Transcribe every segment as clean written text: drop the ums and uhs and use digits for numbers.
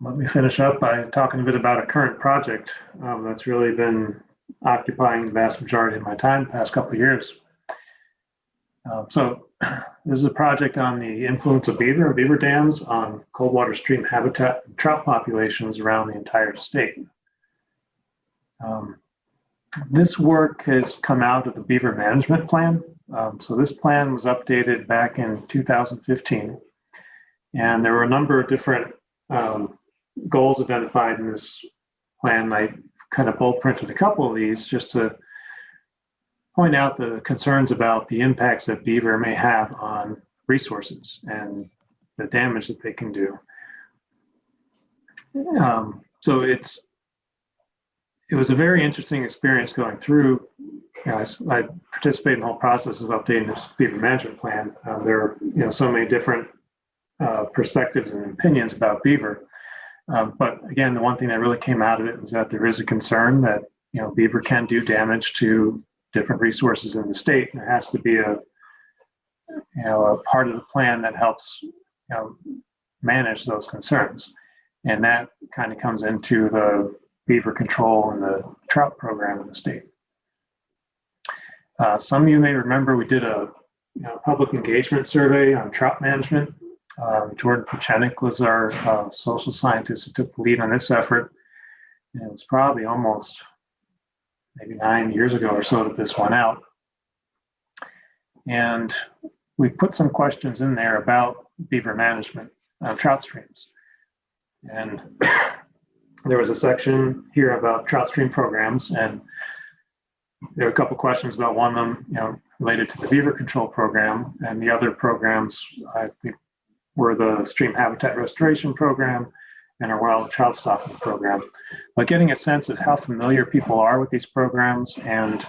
Let me finish up by talking a bit about a current project that's really been occupying the vast majority of my time the past couple of years. So this is a project on the influence of beaver dams on cold water stream habitat and trout populations around the entire state. This work has come out of the Beaver Management Plan. So this plan was updated back in 2015, and there were a number of different goals identified in this plan. I kind of bold printed a couple of these just to point out the concerns about the impacts that beaver may have on resources and the damage that they can do. So it was a very interesting experience going through. I participated in the whole process of updating this beaver management plan. There are so many different perspectives and opinions about beaver. But again, the one thing that really came out of it was that there is a concern that beaver can do damage to different resources in the state. There has to be a part of the plan that helps manage those concerns, and that kind of comes into the beaver control and the trout program in the state. Some of you may remember we did a public engagement survey on trout management. Jordan Pachenik was our social scientist who took the lead on this effort. And it was probably almost maybe 9 years ago or so that this went out. And we put some questions in there about beaver management on trout streams. And there was a section here about trout stream programs, and there were a couple questions about one of them, related to the beaver control program, and the other programs, I think, were the stream habitat restoration program and our wild trout stocking program. But getting a sense of how familiar people are with these programs, and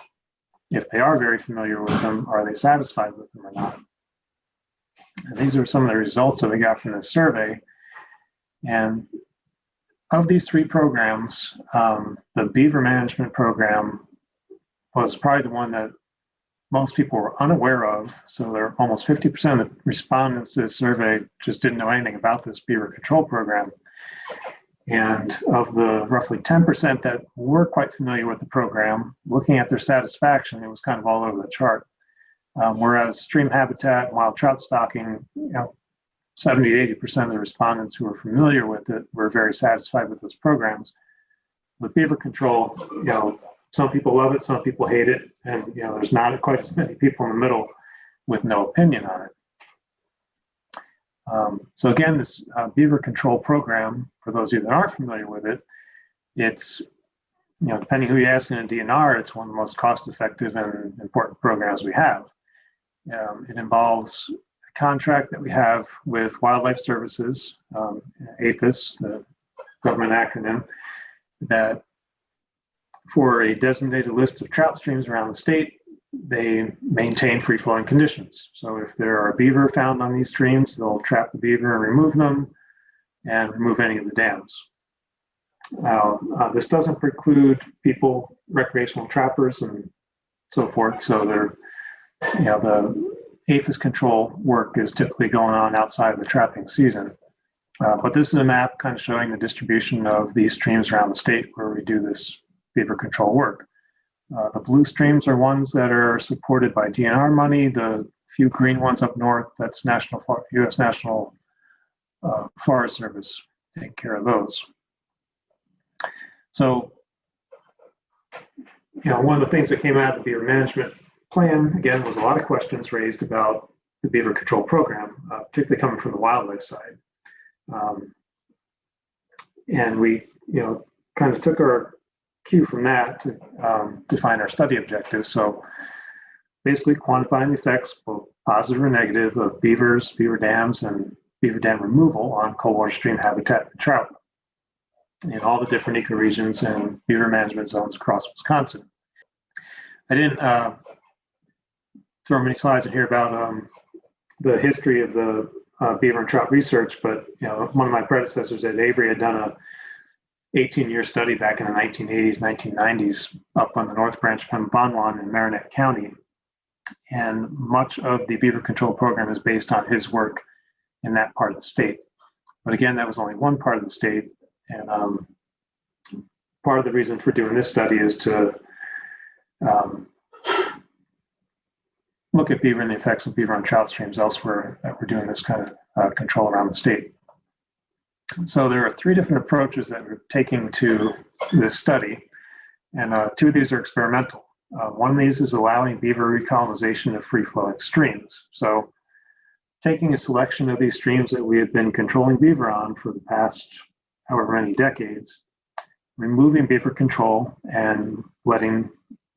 if they are very familiar with them, are they satisfied with them or not? And these are some of the results that we got from this survey. And of these three programs, the beaver management program was probably the one that most people were unaware of. So there are almost 50% of the respondents to this survey just didn't know anything about this beaver control program. And of the roughly 10% that were quite familiar with the program, looking at their satisfaction, it was kind of all over the chart. Whereas stream habitat and wild trout stocking, 70 to 80% of the respondents who were familiar with it were very satisfied with those programs. With beaver control, some people love it, some people hate it, and there's not quite as many people in the middle with no opinion on it. So again, this beaver control program, for those of you that aren't familiar with it, it's, depending who you ask in a DNR, it's one of the most cost-effective and important programs we have. It involves a contract that we have with Wildlife Services, APHIS, the government acronym, that for a designated list of trout streams around the state, they maintain free-flowing conditions. So if there are beaver found on these streams, they'll trap the beaver and remove them, and remove any of the dams. This doesn't preclude people, recreational trappers and so forth. So the APHIS control work is typically going on outside of the trapping season. But this is a map kind of showing the distribution of these streams around the state where we do this beaver control work. The blue streams are ones that are supported by DNR money. The few green ones up north, that's U.S. National Forest Service taking care of those. So, one of the things that came out of the beaver management plan, again, was a lot of questions raised about the beaver control program, particularly coming from the wildlife side. And we, kind of took our cue from that to define our study objectives. So basically quantifying the effects, both positive or negative, of beavers, beaver dams, and beaver dam removal on cold water stream habitat and trout in all the different ecoregions and beaver management zones across Wisconsin. I didn't throw many slides in here about the history of the beaver and trout research, but one of my predecessors at Avery had done a 18-year study back in the 1980s, 1990s, up on the North Branch of Pembonwan in Marinette County. And much of the beaver control program is based on his work in that part of the state. But again, that was only one part of the state. And part of the reason for doing this study is to look at beaver and the effects of beaver on trout streams elsewhere that we're doing this kind of control around the state. So there are 3 different approaches that we're taking to this study, and 2 of these are experimental. One of these is allowing beaver recolonization of free-flowing streams. So taking a selection of these streams that we had been controlling beaver on for the past however many decades, removing beaver control and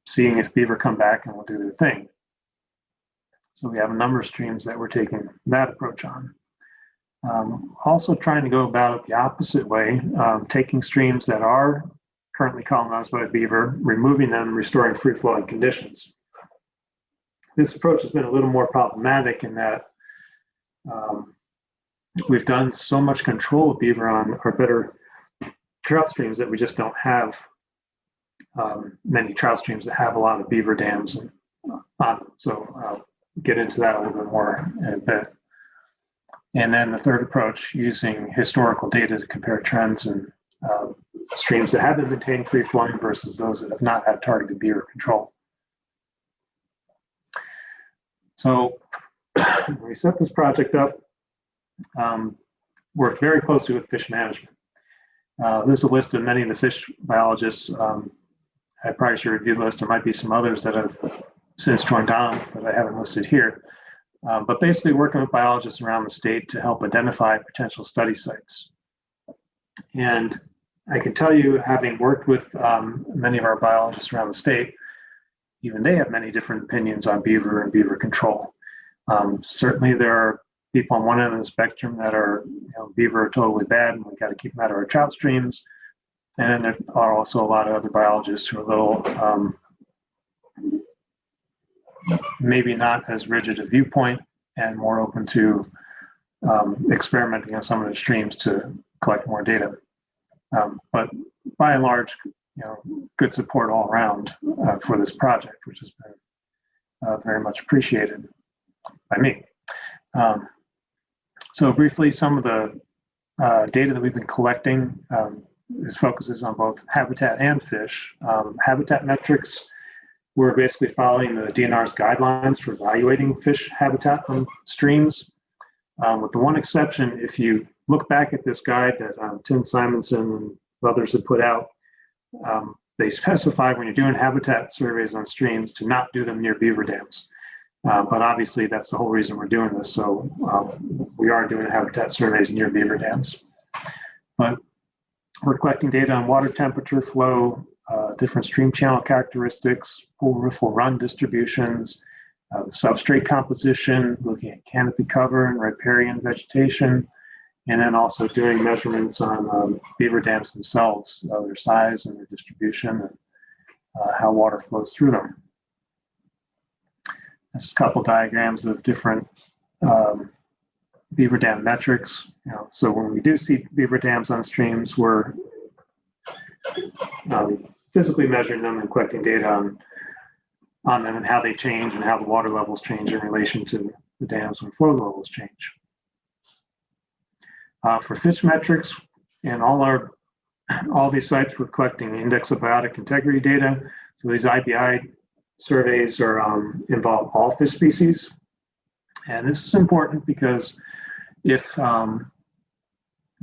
seeing if beaver come back and will do their thing. So we have a number of streams that we're taking that approach on. Also trying to go about it the opposite way, taking streams that are currently colonized by beaver, removing them, and restoring free-flowing conditions. This approach has been a little more problematic in that we've done so much control of beaver on our better trout streams that we just don't have many trout streams that have a lot of beaver dams on them. So I'll get into that a little bit more in a bit. And then the third approach, using historical data to compare trends in streams that have been maintained free-flowing versus those that have not had targeted beaver control. So we set this project up, worked very closely with fish management. This is a list of many of the fish biologists. I probably should review the list. There might be some others that have since joined on, but I haven't listed here. But basically working with biologists around the state to help identify potential study sites. And I can tell you, having worked with many of our biologists around the state, even they have many different opinions on beaver and beaver control. Certainly there are people on one end of the spectrum that are, beaver are totally bad and we got to keep them out of our trout streams. And then there are also a lot of other biologists who are a little, maybe not as rigid a viewpoint and more open to experimenting on some of the streams to collect more data. But by and large, good support all around for this project, which has been very much appreciated by me. So briefly, some of the data that we've been collecting focuses on both habitat and fish. Habitat metrics, we're basically following the DNR's guidelines for evaluating fish habitat on streams. With the one exception, if you look back at this guide that Tim Simonson and others have put out, they specify when you're doing habitat surveys on streams to not do them near beaver dams. But obviously that's the whole reason we're doing this. So we are doing habitat surveys near beaver dams. But we're collecting data on water temperature, flow, different stream channel characteristics, pool riffle run distributions, the substrate composition, looking at canopy cover and riparian vegetation, and then also doing measurements on beaver dams themselves, their size and their distribution, and how water flows through them. There's a couple diagrams of different beaver dam metrics. So when we do see beaver dams on streams, we're physically measuring them and collecting data on them and how they change and how the water levels change in relation to the dams when flow levels change. For fish metrics, and all these sites, we're collecting index of biotic integrity data. So these IBI surveys involve all fish species. And this is important because if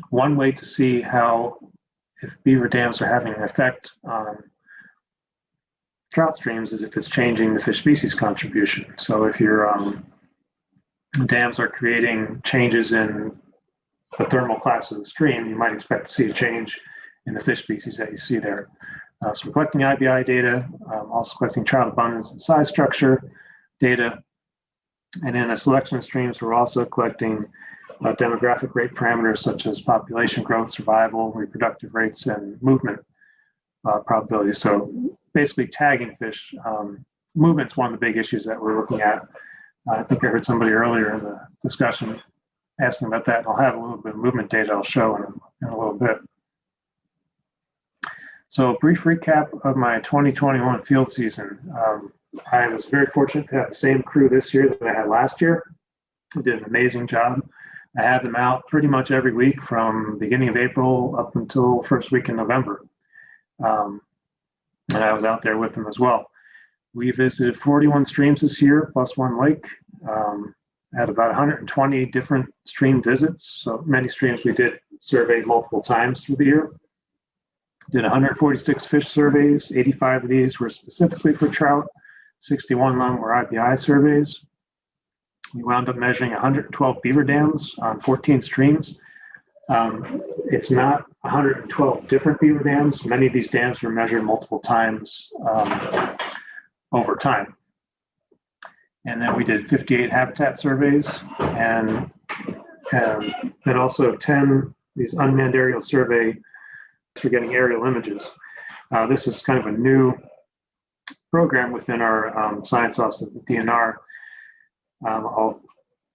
one way to see if beaver dams are having an effect on trout streams is if it's changing the fish species contribution. So if your dams are creating changes in the thermal class of the stream, you might expect to see a change in the fish species that you see there. So we're collecting IBI data, also collecting trout abundance and size structure data. And in a selection of streams, we're also collecting demographic rate parameters such as population growth, survival, reproductive rates, and movement probability. So basically tagging fish. Movement's one of the big issues that we're looking at. I think I heard somebody earlier in the discussion asking about that, and I'll have a little bit of movement data I'll show in a little bit. So a brief recap of my 2021 field season. I was very fortunate to have the same crew this year that I had last year. They did an amazing job. I had them out pretty much every week from beginning of April up until first week in November. And I was out there with them as well. We visited 41 streams this year, plus one lake. Had about 120 different stream visits. So many streams we did survey multiple times through the year. Did 146 fish surveys. 85 of these were specifically for trout. 61 of them were IBI surveys. We wound up measuring 112 beaver dams on 14 streams. It's not 112 different beaver dams. Many of these dams were measured multiple times over time. And then we did 58 habitat surveys and then also 10 these unmanned aerial survey for getting aerial images. This is kind of a new program within our science office at the DNR. I'll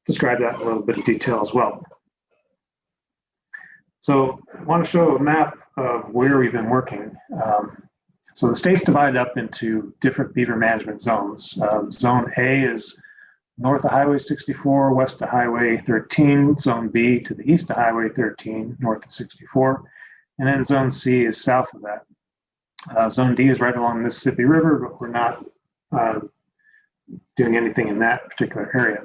describe that in a little bit of detail as well. So I want to show a map of where we've been working. So the state's divided up into different beaver management zones. Zone A is north of Highway 64, west of Highway 13. Zone B to the east of Highway 13, north of 64. And then Zone C is south of that. Zone D is right along the Mississippi River, but we're not doing anything in that particular area.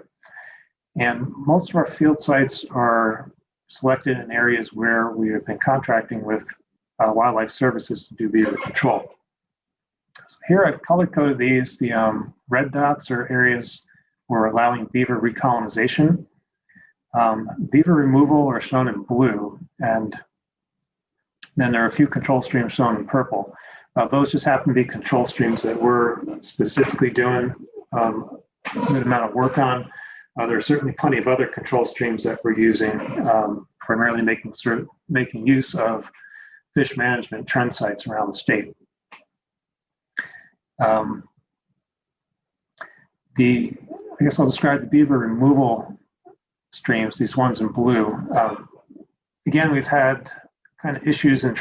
And most of our field sites are selected in areas where we have been contracting with wildlife services to do beaver control. So here I've color-coded these. The red dots are areas where we're allowing beaver recolonization. Beaver removal are shown in blue, and then there are a few control streams shown in purple. Those just happen to be control streams that we're specifically doing a good amount of work on. There are certainly plenty of other control streams that we're using, primarily making use of fish management trend sites around the state. I guess I'll describe the beaver removal streams, these ones in blue. Again, we've had kind of issues in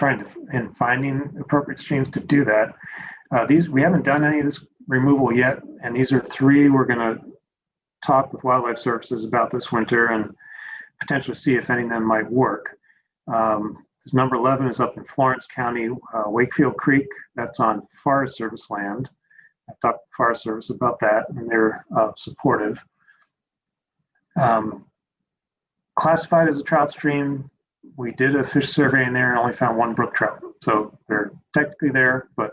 finding appropriate streams to do that. We haven't done any of this removal yet, and these are three we're going to talk with wildlife services about this winter and potentially see if any of them might work. Number 11 is up in Florence County, Wakefield Creek. That's on Forest Service land. I've talked to the Forest Service about that, and they're supportive. Classified as a trout stream, we did a fish survey in there and only found one brook trout. So they're technically there, but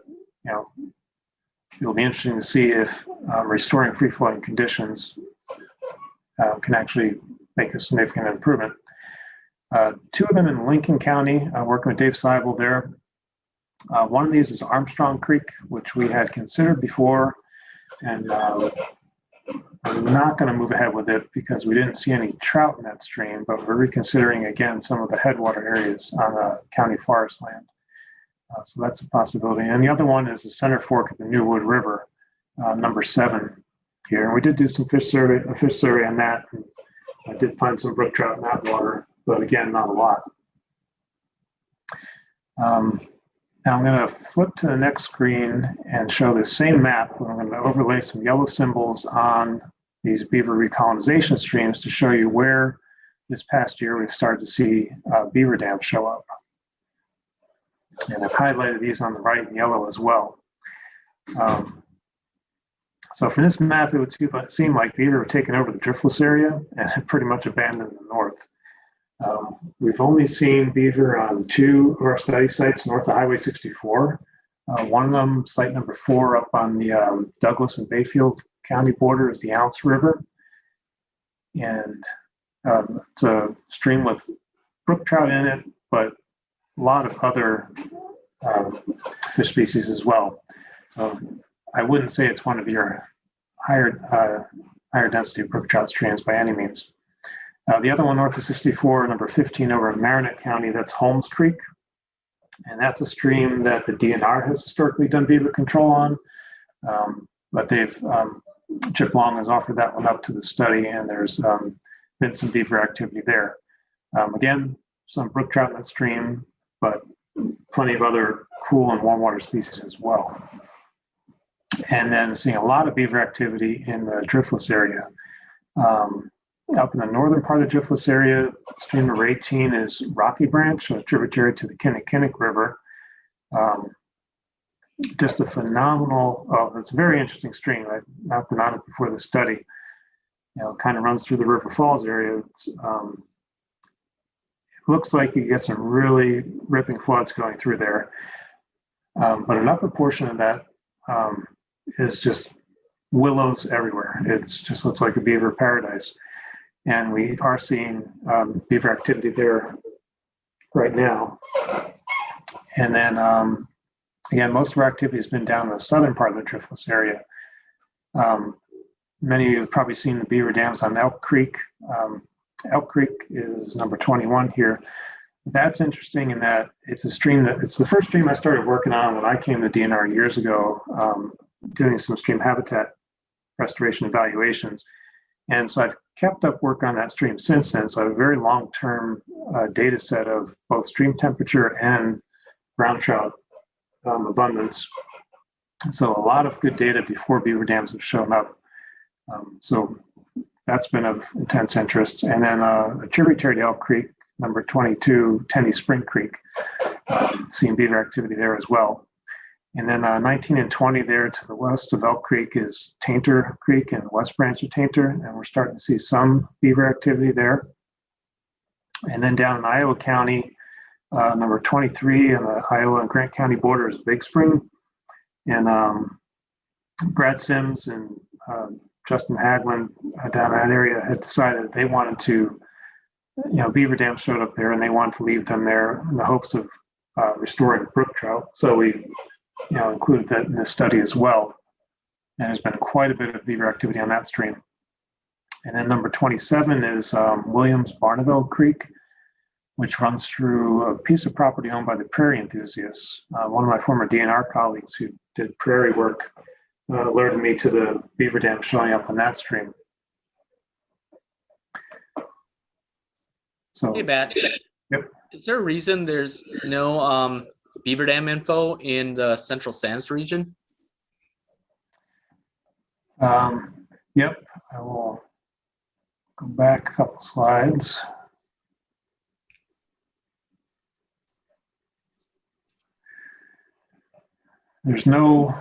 it'll be interesting to see if restoring free-flowing conditions can actually make a significant improvement. Two of them in Lincoln County, working with Dave Seibel there. One of these is Armstrong Creek, which we had considered before, and I'm not going to move ahead with it because we didn't see any trout in that stream, but we're reconsidering again some of the headwater areas on the county forest land. So that's a possibility. And the other one is the Center Fork of the New Wood River, number 7 here. And we did do a fish survey on that. And I did find some brook trout in that water, but again, not a lot. Now I'm going to flip to the next screen and show the same map, where I'm going to overlay some yellow symbols on these beaver recolonization streams to show you where this past year we've started to see beaver dams show up. And I've highlighted these on the right in yellow as well. So from this map, it would seem like beaver have taken over the driftless area and have pretty much abandoned the north. We've only seen beaver on 2 of our study sites north of Highway 64. One of them, site number 4, up on the Douglas and Bayfield County border, is the Ounce River. And it's a stream with brook trout in it, but a lot of other fish species as well. So I wouldn't say it's one of your higher density brook trout streams by any means. The other one north of 64, number 15 over in Marinette County, that's Holmes Creek. And that's a stream that the DNR has historically done beaver control on. But Chip Long has offered that one up to the study, and there's been some beaver activity there. Again, some brook trout in that stream, but plenty of other cool and warm water species as well. And then seeing a lot of beaver activity in the driftless area. up in the northern part of the Driftless area, stream number 18 is Rocky Branch, a tributary to the Kinnickinnic River. Just a phenomenal, it's a very interesting stream. I've not been on it before the study. It kind of runs through the River Falls area. It looks like you get some really ripping floods going through there. But an upper portion of that is just willows everywhere. It just looks like a beaver paradise. And we are seeing beaver activity there right now. And then, again, most of our activity has been down in the southern part of the Driftless area. Many of you have probably seen the beaver dams on Elk Creek. Elk Creek is number 21 here. That's interesting in that it's a stream it's the first stream I started working on when I came to DNR years ago, doing some stream habitat restoration evaluations. And so I've kept up work on that stream since then. So I have a very long-term data set of both stream temperature and brown trout abundance. So a lot of good data before beaver dams have shown up. So that's been of intense interest. And then a tributary to Elk Creek, number 22, Tenney Spring Creek, seeing beaver activity there as well. And then 19 and 20 there to the west of Elk Creek is Tainter Creek and West Branch of Tainter, and we're starting to see some beaver activity there. And then down in Iowa County, number 23 on the Iowa and Grant County border is Big Spring. And Brad Sims and Justin Haglund down that area had decided they wanted to, beaver dams showed up there and they wanted to leave them there in the hopes of restoring brook trout. So we included that in this study as well. And there's been quite a bit of beaver activity on that stream. And then number 27 is Williams-Barneville Creek, which runs through a piece of property owned by the prairie enthusiasts. One of my former DNR colleagues who did prairie work alerted me to the beaver dam showing up on that stream. So, hey, Matt. Yep. Is there a reason there's no beaver dam info in the Central Sands region? Yep. I will go back a couple slides. There's no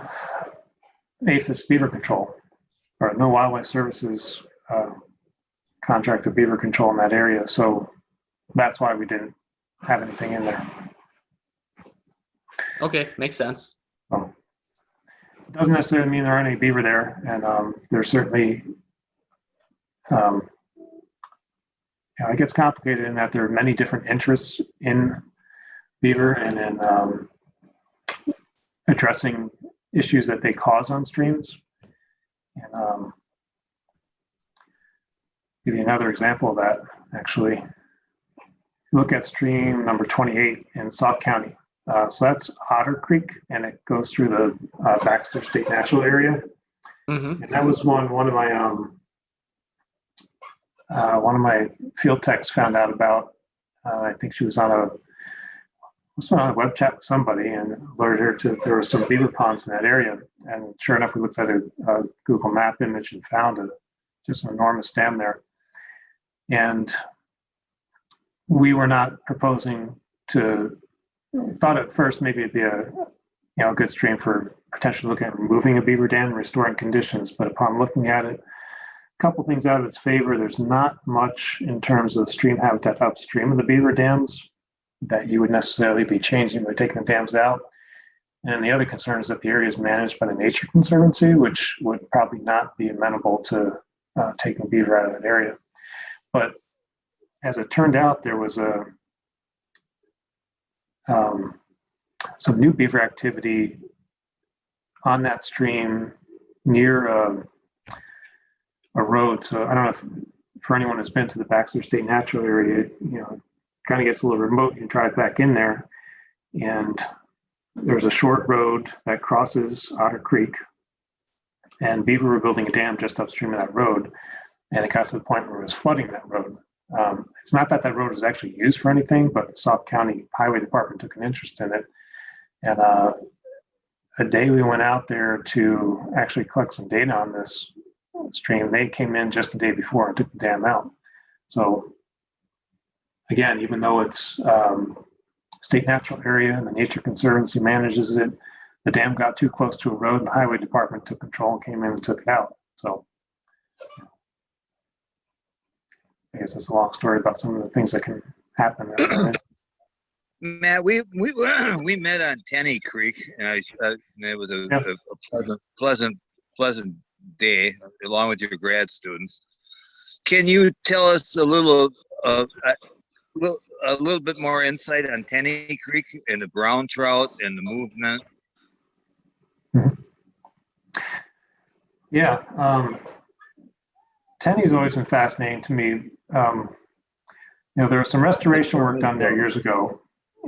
APHIS beaver control, or no Wildlife Services contracted beaver control in that area. So that's why we didn't have anything in there. Okay, makes sense. So, it doesn't necessarily mean there aren't any beaver there, and there's certainly, it gets complicated in that there are many different interests in beaver and in addressing issues that they cause on streams. And give you another example of that, actually. Look at stream number 28 in Sauk County. So that's Otter Creek, and it goes through the Baxter State Natural Area. Mm-hmm. And that was one of my field techs found out about. I think she was on a web chat with somebody and alerted her to there were some beaver ponds in that area. And sure enough, we looked at a Google map image and found just an enormous dam there. And we were not proposing to, thought at first maybe it'd be a good stream for potentially looking at removing a beaver dam and restoring conditions. But upon looking at it, a couple things out of its favor. There's not much in terms of stream habitat upstream of the beaver dams that you would necessarily be changing by taking the dams out. And the other concern is that the area is managed by the Nature Conservancy, which would probably not be amenable to taking beaver out of that area. But as it turned out, there was some new beaver activity on that stream near a road. So I don't know if for anyone who's been to the Baxter State Natural Area, kind of gets a little remote. You can drive back in there, and there's a short road that crosses Otter Creek, and beaver were building a dam just upstream of that road, and it got to the point where it was flooding that road. It's not that road is actually used for anything, but the Sauk County Highway Department took an interest in it. And a day we went out there to actually collect some data on this stream, they came in just the day before and took the dam out. So again, even though it's state natural area and the Nature Conservancy manages it, the dam got too close to a road and the highway department took control and came in and took it out. So I guess it's a long story about some of the things that can happen there. Matt, we met on Tenney Creek, and it was a pleasant day along with your grad students. Can you tell us a little bit more insight on Tenney Creek and the brown trout and the movement? Yeah, Tenney's always been fascinating to me. There was some restoration work done there years ago,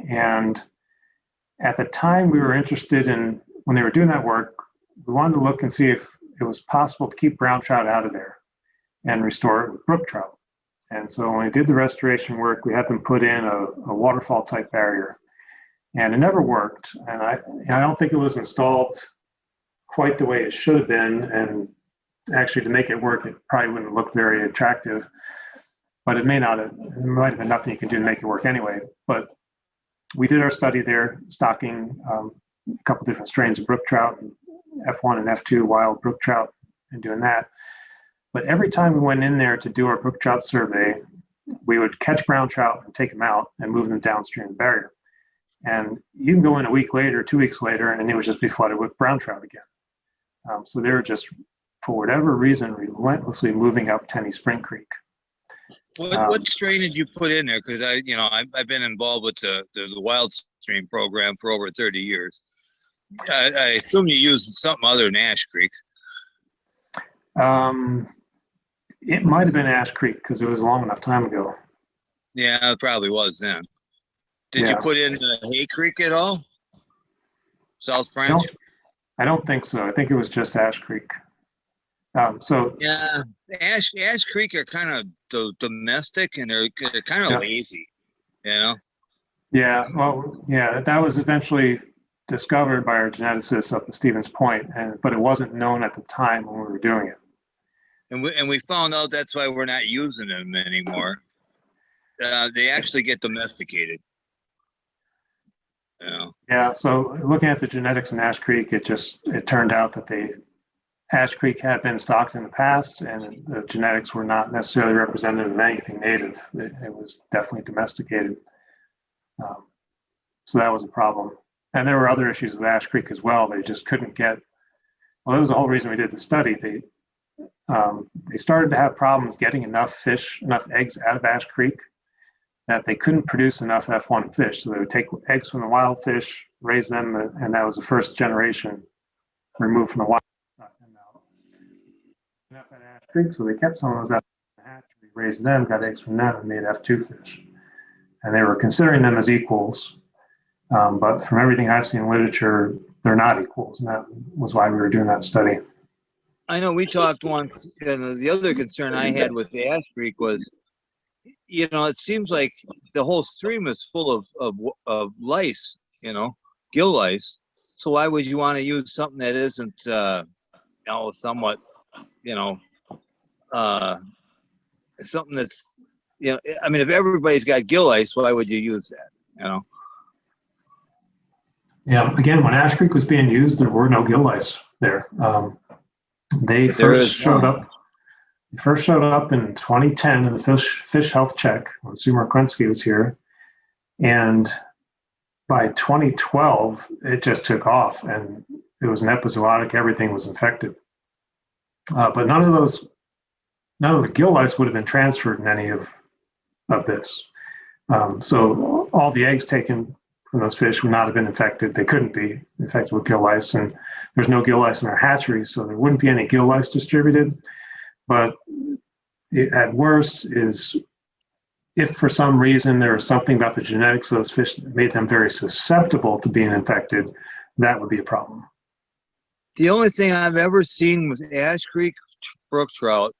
and at the time we were interested in, when they were doing that work, we wanted to look and see if it was possible to keep brown trout out of there and restore it with brook trout. And so when we did the restoration work, we had them put in a waterfall type barrier, and it never worked. And I don't think it was installed quite the way it should have been. And actually, to make it work, it probably wouldn't look very attractive. But it might have been nothing you could do to make it work anyway. But we did our study there, stocking a couple different strains of brook trout, F1 and F2 wild brook trout, and doing that. But every time we went in there to do our brook trout survey, we would catch brown trout and take them out and move them downstream of the barrier. And you can go in a week later, 2 weeks later, and it would just be flooded with brown trout again. So they were just, for whatever reason, relentlessly moving up Tenney Spring Creek. What strain did you put in there? Because I've been involved with the wild stream program for over 30 years. I assume you used something other than Ash Creek. It might have been Ash Creek because it was a long enough time ago. Yeah, it probably was then. Did you put in Hay Creek at all? South Branch? I don't think so. I think it was just Ash Creek. Yeah, Ash Creek are kind of domestic, and they're kind of lazy, Yeah, well, that was eventually discovered by our geneticists up at Stevens Point, but it wasn't known at the time when we were doing it. And we found out that's why we're not using them anymore. They actually get domesticated. Yeah, so looking at the genetics in Ash Creek, it turned out that Ash Creek had been stocked in the past, and the genetics were not necessarily representative of anything native. It was definitely domesticated. So that was a problem. And there were other issues with Ash Creek as well. They just couldn't get, that was the whole reason we did the study. They started to have problems getting enough eggs out of Ash Creek that they couldn't produce enough F1 fish. So they would take eggs from the wild fish, raise them, and that was the first generation removed from the wild. Enough at Ash Creek, so they kept some of those out in the hatchery, raised them, got eggs from them, and made F2 fish. And they were considering them as equals, but from everything I've seen in literature, they're not equals, and that was why we were doing that study. I know we talked once, and the other concern I had with the Ash Creek was, it seems like the whole stream is full of lice, gill lice. So why would you want to use something that isn't, somewhat, something that's, if everybody's got gill lice, why would you use that, Yeah, again, when Ash Creek was being used, there were no gill lice there. They first showed up in 2010 in the fish health check when Sue Markwensky was here. And by 2012, it just took off, and it was an epizootic, everything was infected. But none of the gill lice would have been transferred in any of this. So all the eggs taken from those fish would not have been infected. They couldn't be infected with gill lice, and there's no gill lice in our hatchery, so there wouldn't be any gill lice distributed. But at worst is if for some reason there was something about the genetics of those fish that made them very susceptible to being infected, that would be a problem. The only thing I've ever seen with Ash Creek brook trout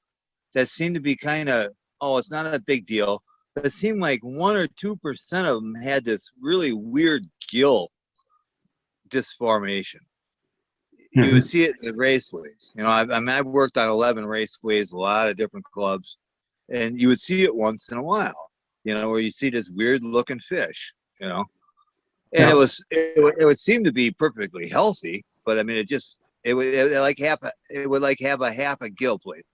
that seemed to be kind of, it's not a big deal, but it seemed like 1 or 2% of them had this really weird gill disformation. You would see it in the raceways. I've worked on 11 raceways, a lot of different clubs, and you would see it once in a while, you know, where you see this weird looking fish, you know, and Yeah. it would seem to be perfectly healthy, but I mean, it would like have a half a gill plate.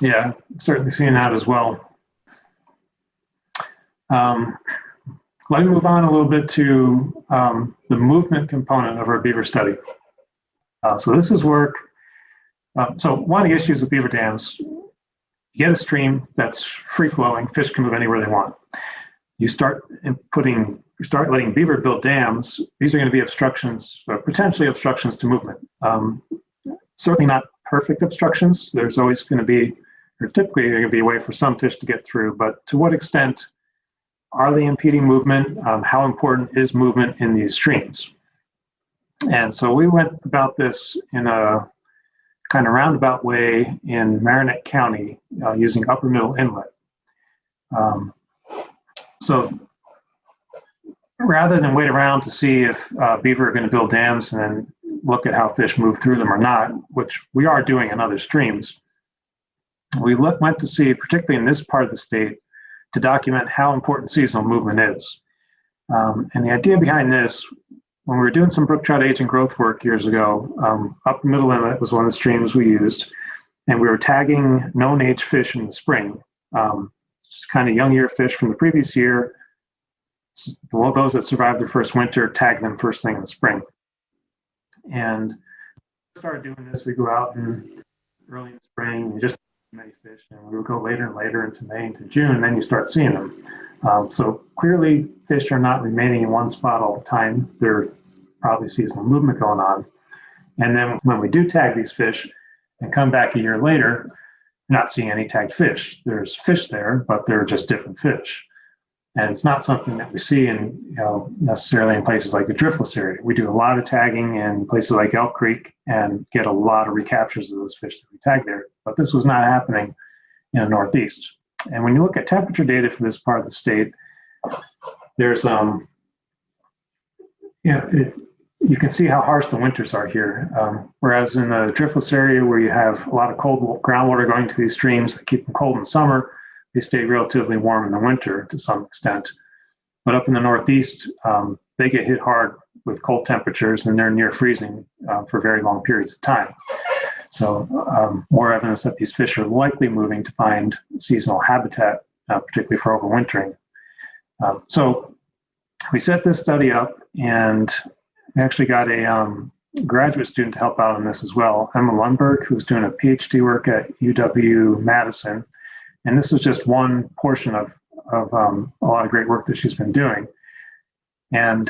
Yeah, certainly seeing that as well. Let me move on a little bit to the movement component of our beaver study. So this is work. So one of the issues with beaver dams, you get a stream that's free flowing, fish can move anywhere they want. You start letting beaver build dams. These are going to be obstructions, or potentially obstructions to movement. Certainly not perfect obstructions. There's always going to be, or typically going to be a way for some fish to get through, but to what extent are they impeding movement? How important is movement in these streams? And so we went about this in a kind of roundabout way in Marinette County using Upper Middle Inlet. So rather than wait around to see if beaver are going to build dams and then look at how fish move through them or not, which we are doing in other streams, we went to see, particularly in this part of the state, to document how important seasonal movement is. And the idea behind this, when we were doing some brook trout age and growth work years ago, Upper Middle Inlet was one of the streams we used, and we were tagging known age fish in the spring, just kind of young year fish from the previous year. Well, those that survived their first winter, tag them first thing in the spring. And we started doing this. We go out in early in the spring, we just many fish, and we would go later and later into May into June, and then you start seeing them. So clearly fish are not remaining in one spot all the time. There's probably seasonal movement going on. And then when we do tag these fish and come back a year later, not seeing any tagged fish. There's fish there, but they're just different fish. And it's not something that we see in, necessarily in places like the driftless area. We do a lot of tagging in places like Elk Creek and get a lot of recaptures of those fish that we tag there. But this was not happening in the Northeast. And when you look at temperature data for this part of the state, there's, you can see how harsh the winters are here. Whereas in the driftless area where you have a lot of cold groundwater going to these streams that keep them cold in the summer, they stay relatively warm in the winter to some extent. But up in the Northeast, they get hit hard with cold temperatures and they're near freezing for very long periods of time. So more evidence that these fish are likely moving to find seasonal habitat, particularly for overwintering. So we set this study up and we actually got a graduate student to help out on this as well, Emma Lundberg, who's doing a PhD work at UW-Madison. And this is just one portion of a lot of great work that she's been doing. And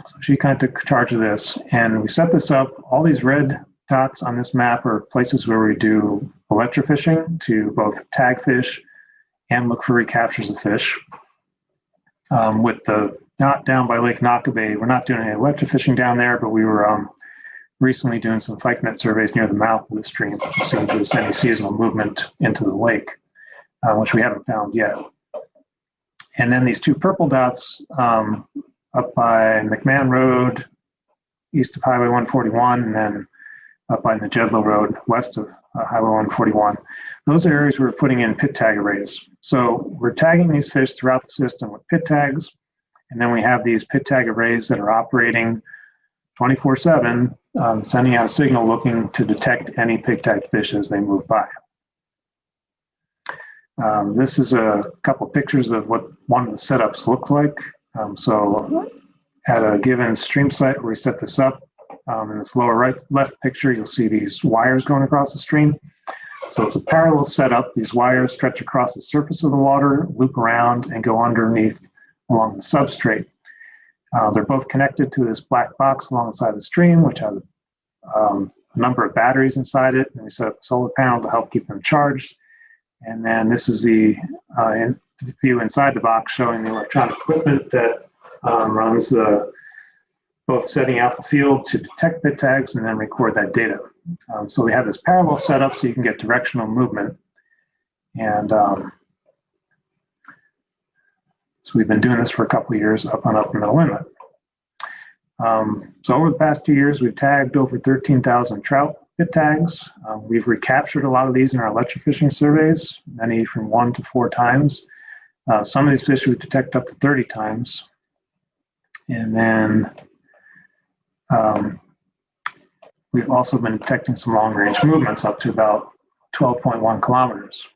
so she kind of took charge of this. And we set this up. All these red dots on this map are places where we do electrofishing to both tag fish and look for recaptures of fish. With the dot down by Lake Nockabay, we're not doing any electrofishing down there, but we were recently doing some pike net surveys near the mouth of the stream to see if there's any seasonal movement into the lake, which we haven't found yet. And then these two purple dots up by McMahon Road, east of Highway 141, and then up by Najedlow Road, west of Highway 141. Those are areas where we're putting in pit tag arrays. So we're tagging these fish throughout the system with pit tags, and then we have these pit tag arrays that are operating 24/7, sending out a signal looking to detect any pit tagged fish as they move by. This is a couple of pictures of what one of the setups looks like. So at a given stream site where we set this up, in this lower left picture, you'll see these wires going across the stream. So it's a parallel setup. These wires stretch across the surface of the water, loop around, and go underneath along the substrate. They're both connected to this black box along the side of the stream, which has a number of batteries inside it. And we set up a solar panel to help keep them charged. And then this is the view inside the box showing the electronic equipment that runs both setting out the field to detect pit tags and then record that data. So we have this parallel setup so you can get directional movement. And so we've been doing this for a couple of years up on Upper Middle Inlet. So over the past 2 years, we've tagged over 13,000 trout pit tags. We've recaptured a lot of these in our electrofishing surveys, many from 1 to 4 times. Some of these fish we detect up to 30 times. And then we've also been detecting some long-range movements up to about 12.1 kilometers.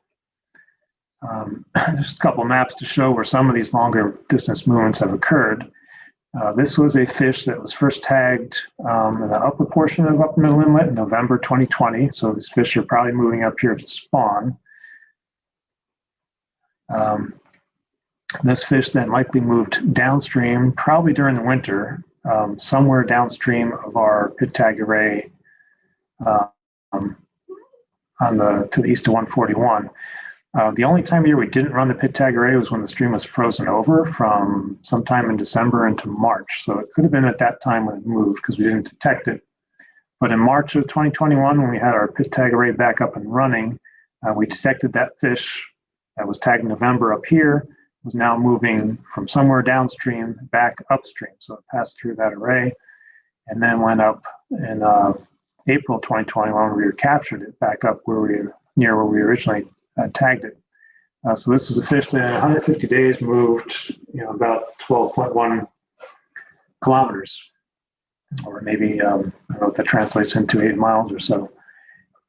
Just a couple maps to show where some of these longer distance movements have occurred. This was a fish that was first tagged in the upper portion of Upper Middle Inlet in November 2020. So these fish are probably moving up here to spawn. This fish then likely moved downstream, probably during the winter, somewhere downstream of our pit tag array to the east of 141. The only time of year we didn't run the pit tag array was when the stream was frozen over from sometime in December into March. So it could have been at that time when it moved because we didn't detect it. But in March of 2021, when we had our pit tag array back up and running, we detected that fish that was tagged in November up here was now moving from somewhere downstream back upstream. So it passed through that array and then went up in April 2021 when we recaptured it back up near where we originally tagged it. So this is a fish that in 150 days moved, about 12.1 kilometers, or maybe, I don't know if that translates into 8 miles or so.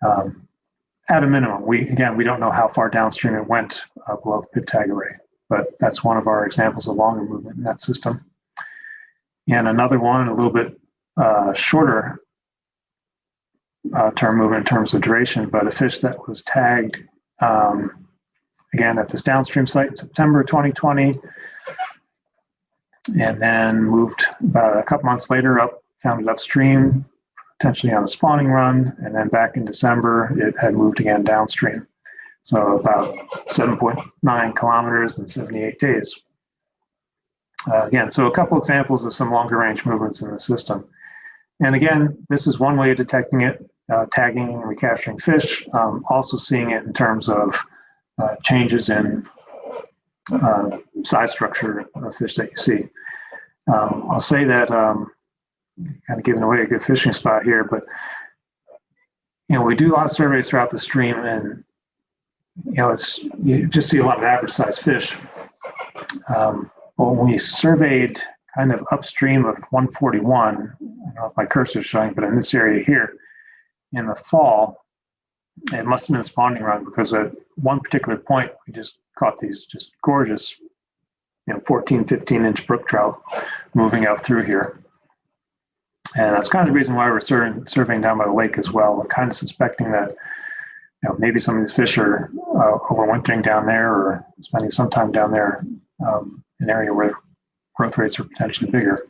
At a minimum, we don't know how far downstream it went below the pit tag array, but that's one of our examples of longer movement in that system. And another one, a little bit shorter term movement in terms of duration, but a fish that was tagged again at this downstream site in September 2020, and then moved about a couple months later up, found it upstream, potentially on a spawning run, and then back in December, it had moved again downstream. So about 7.9 kilometers in 78 days. Again, so a couple examples of some longer range movements in the system. And again, this is one way of detecting it, tagging and recapturing fish, also seeing it in terms of changes in size structure of fish that you see. I'll say that, kind of giving away a good fishing spot here, but we do a lot of surveys throughout the stream, and you just see a lot of average size fish. But when we surveyed kind of upstream of 141, I don't know if my cursor is showing, but in this area here, in the fall, it must have been a spawning run, because at one particular point, we just caught these just gorgeous, 14, 15-inch brook trout moving up through here. And that's kind of the reason why we're surveying down by the lake as well. We're kind of suspecting that maybe some of these fish are overwintering down there, or spending some time down there, an area where growth rates are potentially bigger.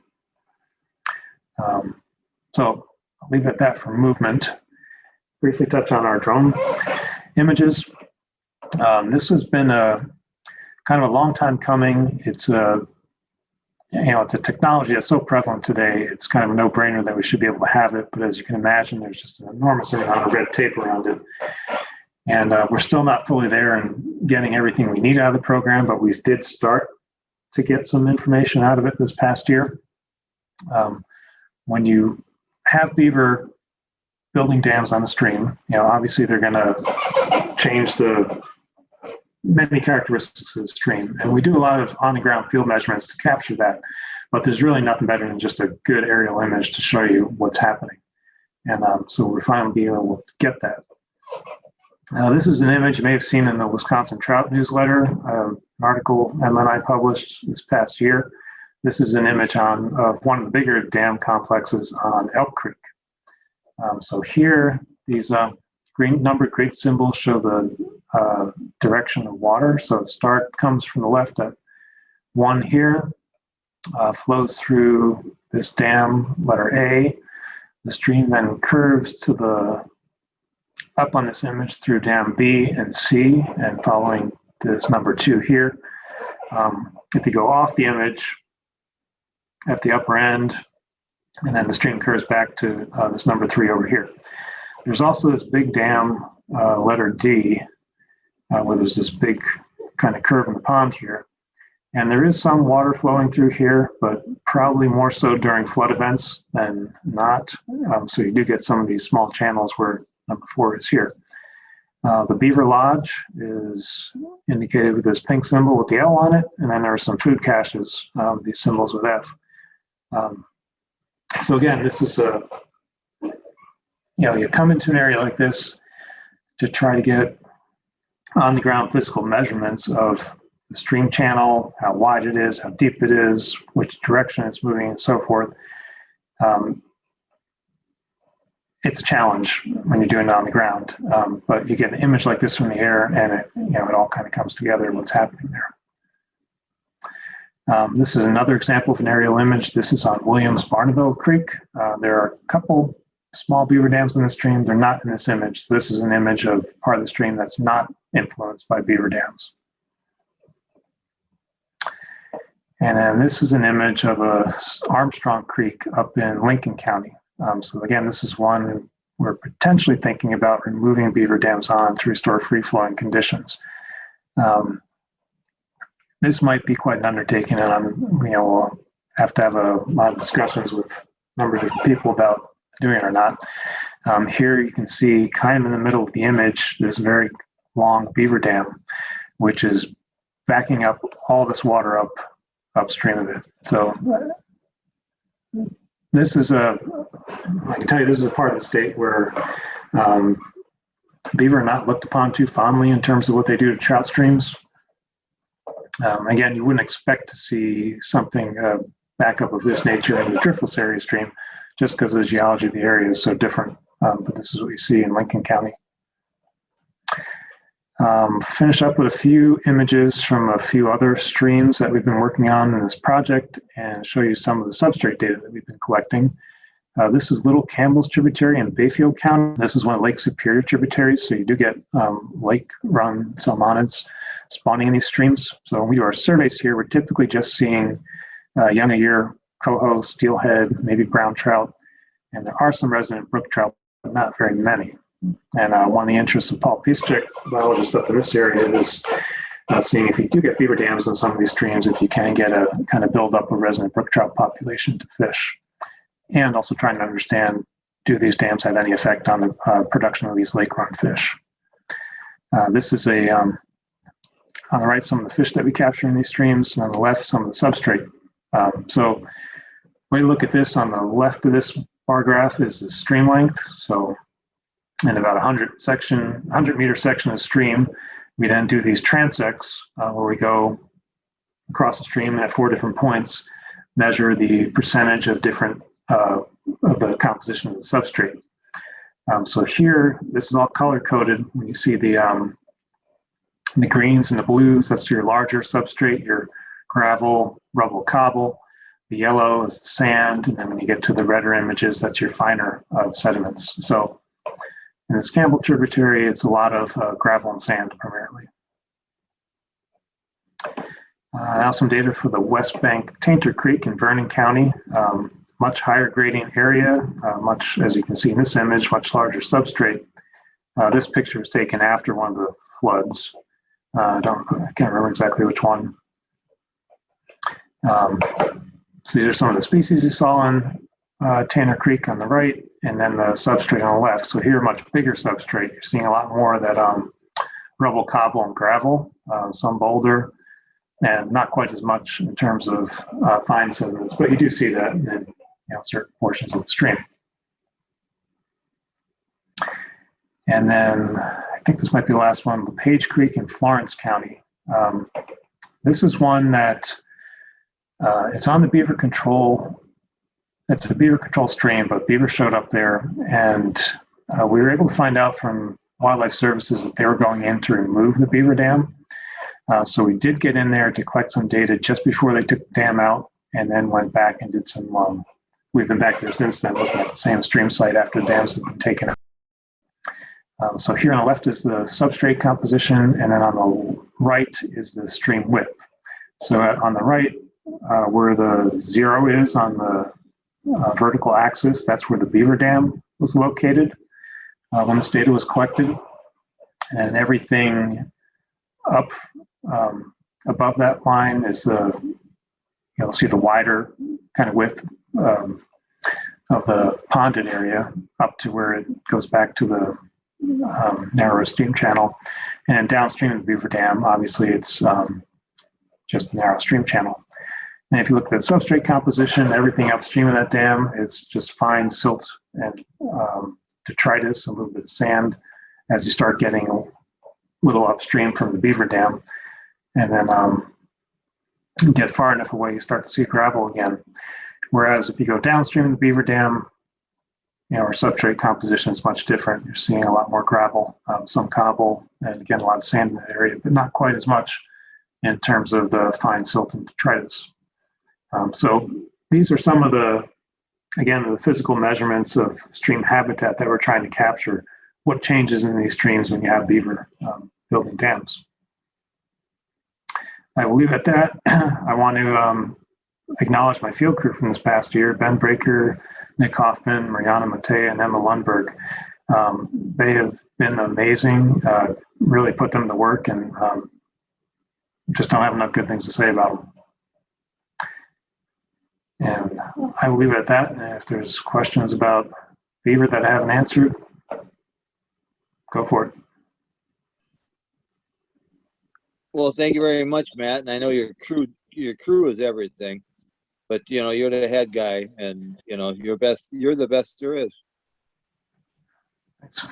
So I'll leave it at that for movement. Briefly touch on our drone images. This has been a kind of a long time coming. It's a technology that's so prevalent today. It's kind of a no-brainer that we should be able to have it. But as you can imagine, there's just an enormous amount of red tape around it. And we're still not fully there in getting everything we need out of the program, but we did start to get some information out of it this past year. When you have beaver building dams on the stream, obviously they're going to change the many characteristics of the stream. And we do a lot of on-the-ground field measurements to capture that, but there's really nothing better than just a good aerial image to show you what's happening. And so we're finally being able to get that. This is an image you may have seen in the Wisconsin Trout newsletter, an article Emma and I published this past year. This is an image of one of the bigger dam complexes on Elk Creek. So here, these green numbered grade symbols show the direction of water. So the start comes from the left at 1 here, flows through this dam, letter A. The stream then curves to the up on this image through dam B and C, and following this number 2 here. If you go off the image at the upper end, and then the stream curves back to this number 3 over here. There's also this big dam, letter D, where there's this big kind of curve in the pond here. And there is some water flowing through here, but probably more so during flood events than not. So you do get some of these small channels where number 4 is here. The Beaver Lodge is indicated with this pink symbol with the L on it, and then there are some food caches, these symbols with F. So again, this is a, you come into an area like this to try to get on the ground physical measurements of the stream channel, how wide it is, how deep it is, which direction it's moving, and so forth. It's a challenge when you're doing it on the ground, but you get an image like this from the air, and it all kind of comes together what's happening there. This is another example of an aerial image. This is on Williams-Barneville Creek. There are a couple small beaver dams in the stream. They're not in this image. So this is an image of part of the stream that's not influenced by beaver dams. And then this is an image of Armstrong Creek up in Lincoln County. So again, this is one we're potentially thinking about removing beaver dams on to restore free-flowing conditions. This might be quite an undertaking, and we'll have to have a lot of discussions with a number of different people about doing it or not. Here you can see kind of in the middle of the image, this very long beaver dam, which is backing up all this water upstream of it. So this is I can tell you, this is a part of the state where beaver are not looked upon too fondly in terms of what they do to trout streams. Again, you wouldn't expect to see something backup of this nature in the driftless area stream, just because the geology of the area is so different. But this is what you see in Lincoln County. Finish up with a few images from a few other streams that we've been working on in this project, and show you some of the substrate data that we've been collecting. This is Little Campbell's tributary in Bayfield County. This is one of Lake Superior tributaries, so you do get lake-run salmonids spawning in these streams. So when we do our surveys here, we're typically just seeing young a year, coho, steelhead, maybe brown trout, and there are some resident brook trout, but not very many. And one of the interests of Paul Piszczek, biologist up in this area, is seeing if you do get beaver dams in some of these streams, if you can get a kind of build up a resident brook trout population to fish. And also trying to understand, do these dams have any effect on the production of these lake-run fish? This is on the right, some of the fish that we capture in these streams, and on the left, some of the substrate. So when you look at this, on the left of this bar graph is the stream length. So in about 100 meter section of stream, we then do these transects where we go across the stream and at 4 different points, measure the percentage of different of the composition of the substrate. So here, this is all color coded. When you see the greens and the blues, that's your larger substrate, your gravel, rubble, cobble. The yellow is the sand, and then when you get to the redder images, that's your finer sediments. So in this Campbell tributary, it's a lot of gravel and sand primarily. Now some data for the West Bank Tainter Creek in Vernon County. Much higher gradient area, much, as you can see in this image, much larger substrate. This picture was taken after one of the floods. I can't remember exactly which one. So these are some of the species you saw on Tanner Creek on the right, and then the substrate on the left. So here, much bigger substrate. You're seeing a lot more of that rubble, cobble, and gravel, some boulder, and not quite as much in terms of fine sediments, but you do see that in certain portions of the stream. And then I think this might be the last one, LePage Creek in Florence County. This is one that it's on the beaver control. It's a beaver control stream, but beaver showed up there, and we were able to find out from Wildlife Services that they were going in to remove the beaver dam. So we did get in there to collect some data just before they took the dam out, and then went back and did some, we've been back there since then looking at the same stream site after dams have been taken out. So here on the left is the substrate composition, and then on the right is the stream width. So on the right, where the 0 is on the vertical axis, that's where the beaver dam was located when this data was collected. And everything up above that line is you'll see the wider kind of width of the ponded area up to where it goes back to the narrower stream channel. And downstream of the Beaver Dam, obviously it's just a narrow stream channel. And if you look at the substrate composition, everything upstream of that dam is just fine silt and detritus, a little bit of sand as you start getting a little upstream from the Beaver Dam. And then get far enough away, you start to see gravel again. Whereas if you go downstream of the Beaver Dam, our substrate composition is much different. You're seeing a lot more gravel, some cobble, and again, a lot of sand in that area, but not quite as much in terms of the fine silt and detritus. So these are some of the physical measurements of stream habitat that we're trying to capture. What changes in these streams when you have beaver building dams? I will leave it at that. I want to acknowledge my field crew from this past year, Ben Breaker, Nick Hoffman, Mariana Matea, and Emma Lundberg. They have been amazing, really put them to work, and just don't have enough good things to say about them. And I will leave it at that. And if there's questions about beaver that I haven't answered, go for it. Well, thank you very much, Matt. And I know your crew is everything, but you're the head guy, and you're the best there is. Thanks.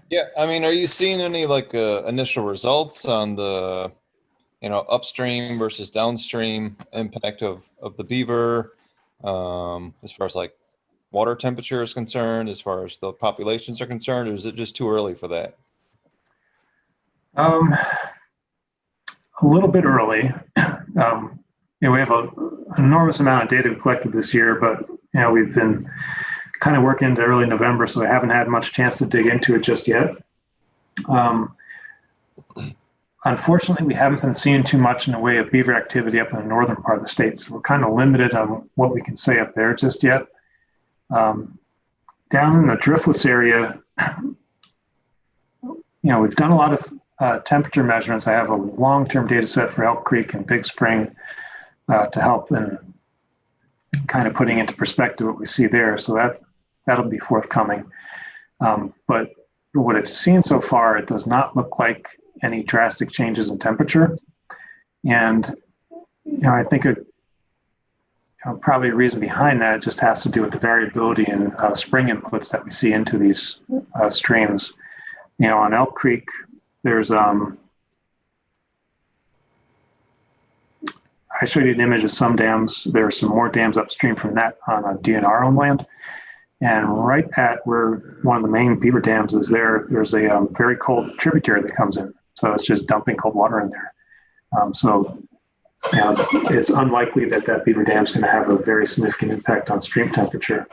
Yeah, I mean, are you seeing any initial results on the upstream versus downstream impact of the beaver, as far as water temperature is concerned, as far as the populations are concerned, or is it just too early for that? A little bit early. We have an enormous amount of data we collected this year, but we've been kind of working into early November, so I haven't had much chance to dig into it just yet. Unfortunately, we haven't been seeing too much in the way of beaver activity up in the northern part of the state, so we're kind of limited on what we can say up there just yet. Down in the driftless area, we've done a lot of temperature measurements. I have a long-term data set for Elk Creek and Big Spring to help in kind of putting into perspective what we see there. So that'll be forthcoming. But what I've seen so far, it does not look like any drastic changes in temperature. And I think probably a reason behind that just has to do with the variability in spring inputs that we see into these streams. On Elk Creek, there's I showed you an image of some dams. There are some more dams upstream from that on a DNR owned land. And right at where one of the main beaver dams is there's a very cold tributary that comes in. So it's just dumping cold water in there. So it's unlikely that beaver dam is going to have a very significant impact on stream temperature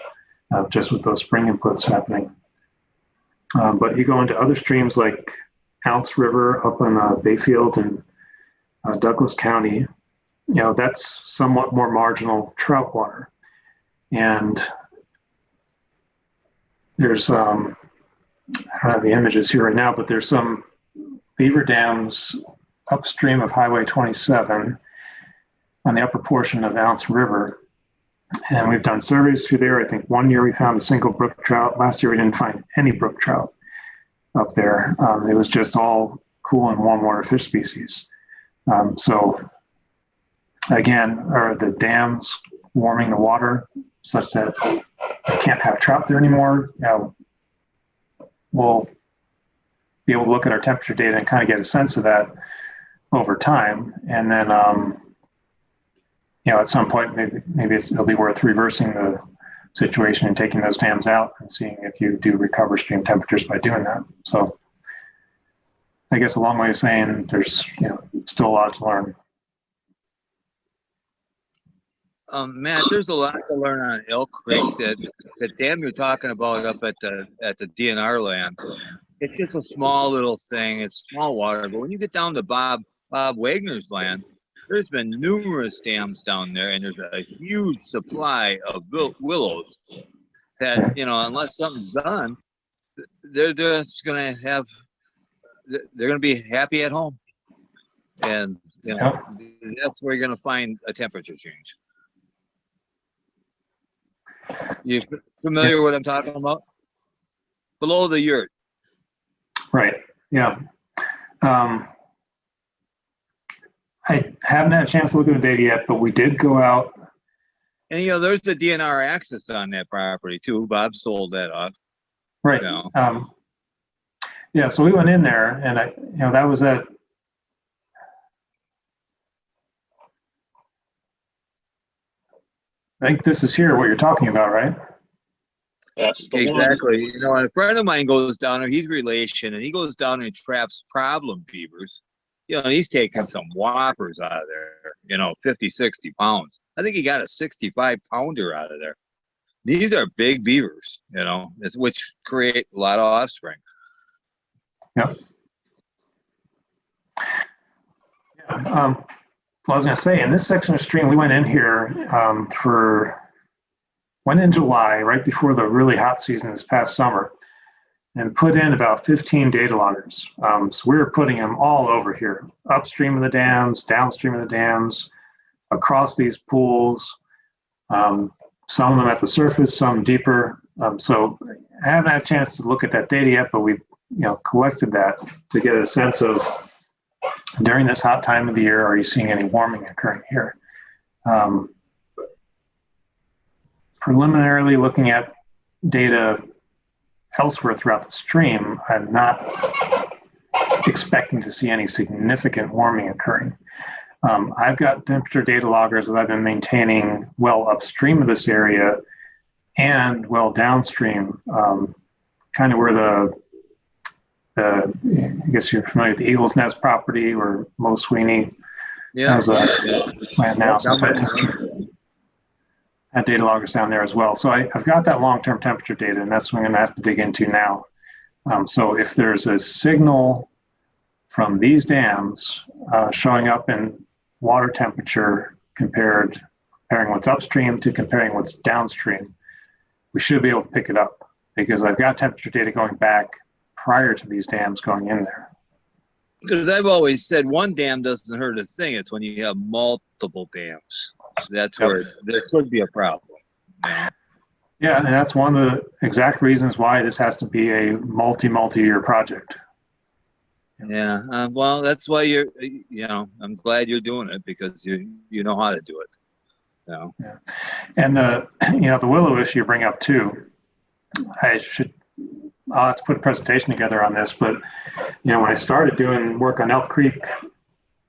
just with those spring inputs happening. But you go into other streams like Ounce River up in Bayfield and Douglas County, that's somewhat more marginal trout water. And there's, I don't have the images here right now, but there's some beaver dams upstream of Highway 27 on the upper portion of Ounce River. And we've done surveys through there. I think one year we found a single brook trout. Last year we didn't find any brook trout up there. It was just all cool and warm water fish species. So again, are the dams warming the water such that I can't have trout there anymore? We'll be able to look at our temperature data and kind of get a sense of that over time. And then, at some point, maybe it'll be worth reversing the situation and taking those dams out and seeing if you do recover stream temperatures by doing that. So I guess a long way of saying there's still a lot to learn. Matt, there's a lot to learn on Elk Creek. The dam you're talking about up at the DNR land, it's just a small little thing. It's small water, but when you get down to Bob Wagner's land, there's been numerous dams down there, and there's a huge supply of willows that, unless something's done, they're just going to have they're going to be happy at home, and that's where you're going to find a temperature change. You familiar with what I'm talking about? Below the yurt. Right. Yeah. I haven't had a chance to look at the data yet, but we did go out. And there's the DNR access on that property too. Bob sold that off. Right. Yeah. So we went in there, and that was at. I think this is here what you're talking about, right? That's the Exactly. And a friend of mine goes down there. He's relation, and he goes down and traps problem beavers. And he's taking some whoppers out of there. 50, 60 pounds. I think he got a 65-pounder out of there. These are big beavers. Which create a lot of offspring. Yep. Yeah. Well, I was going to say, in this section of stream, we went in here went in July, right before the really hot season this past summer, and put in about 15 data loggers. So we were putting them all over here, upstream of the dams, downstream of the dams, across these pools, some of them at the surface, some deeper. So I haven't had a chance to look at that data yet, but we've collected that to get a sense of, during this hot time of the year, are you seeing any warming occurring here? Preliminarily looking at data elsewhere throughout the stream, I'm not expecting to see any significant warming occurring. I've got temperature data loggers that I've been maintaining well upstream of this area and well downstream, kind of where I guess you're familiar with the Eagle's Nest property or Mo Sweeney has a plant now. So had data loggers down there as well. So I've got that long-term temperature data, and that's what I'm going to have to dig into now. So if there's a signal from these dams showing up in water temperature comparing what's upstream to comparing what's downstream, we should be able to pick it up because I've got temperature data going back prior to these dams going in there. Because I've always said one dam doesn't hurt a thing. It's when you have multiple dams. That's where there could be a problem. Yeah, and that's one of the exact reasons why this has to be a multi-year project. Yeah, well, that's why I'm glad you're doing it because you know how to do it. Yeah. And the willow issue you bring up too. I'll have to put a presentation together on this, but when I started doing work on Elk Creek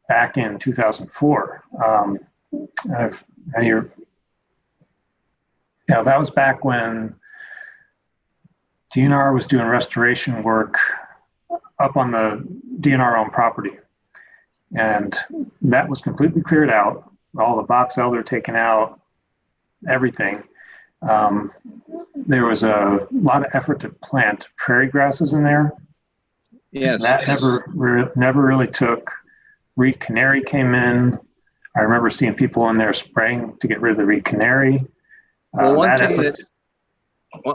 back in 2004, that was back when DNR was doing restoration work up on the DNR-owned property. And that was completely cleared out. All the box elder taken out, everything. There was a lot of effort to plant prairie grasses in there. Yes. That never really took. Reed canary came in. I remember seeing people in there spraying to get rid of the reed canary. Well,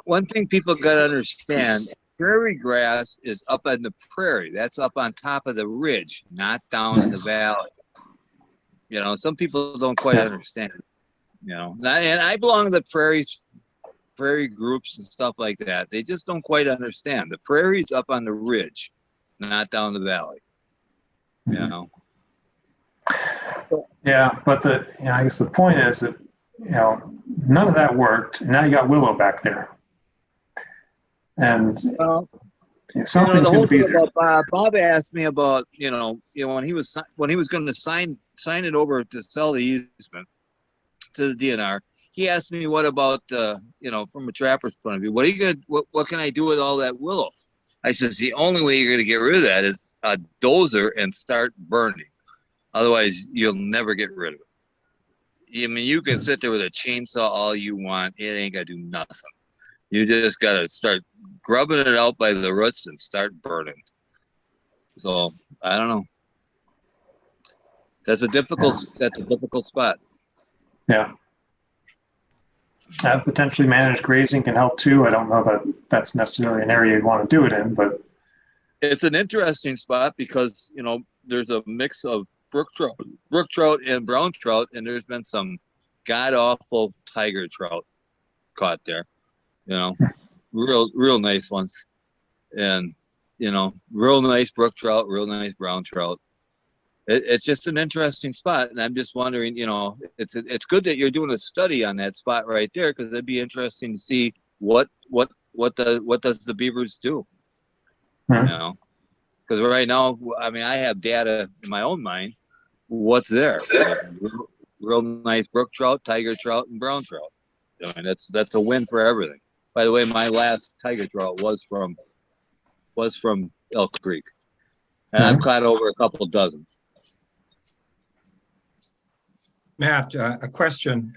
one thing people got to understand, prairie grass is up on the prairie. That's up on top of the ridge, not down in the valley. Some people don't quite understand. And I belong to the prairie groups and stuff like that. They just don't quite understand. The prairie's up on the ridge, not down the valley. Yeah, but I guess the point is that none of that worked. Now you got willow back there, and something's going to be there. Bob asked me about when he was going to sign it over to sell the easement to the DNR. He asked me, what about from a trapper's point of view, what can I do with all that willow? I says the only way you're going to get rid of that is a dozer and start burning. Otherwise, you'll never get rid of it. I mean, you can sit there with a chainsaw all you want. It ain't going to do nothing. You just got to start grubbing it out by the roots and start burning. So, I don't know. That's a difficult spot. Yeah. Potentially managed grazing can help too. I don't know that that's necessarily an area you want to do it in, but it's an interesting spot because, you know, there's a mix of brook trout and brown trout, and there's been some god awful tiger trout caught there, you know, real nice ones. And, you know, real nice brook trout, real nice brown trout. It's just an interesting spot. And I'm just wondering, you know, it's good that you're doing a study on that spot right there, because it'd be interesting to see what does the beavers do, you know? Because right now, I mean, I have data in my own mind. What's there? Real nice brook trout, tiger trout, and brown trout. I mean, that's a win for everything. By the way, my last tiger trout was from Elk Creek, and I've caught over a couple dozen. Matt, a question.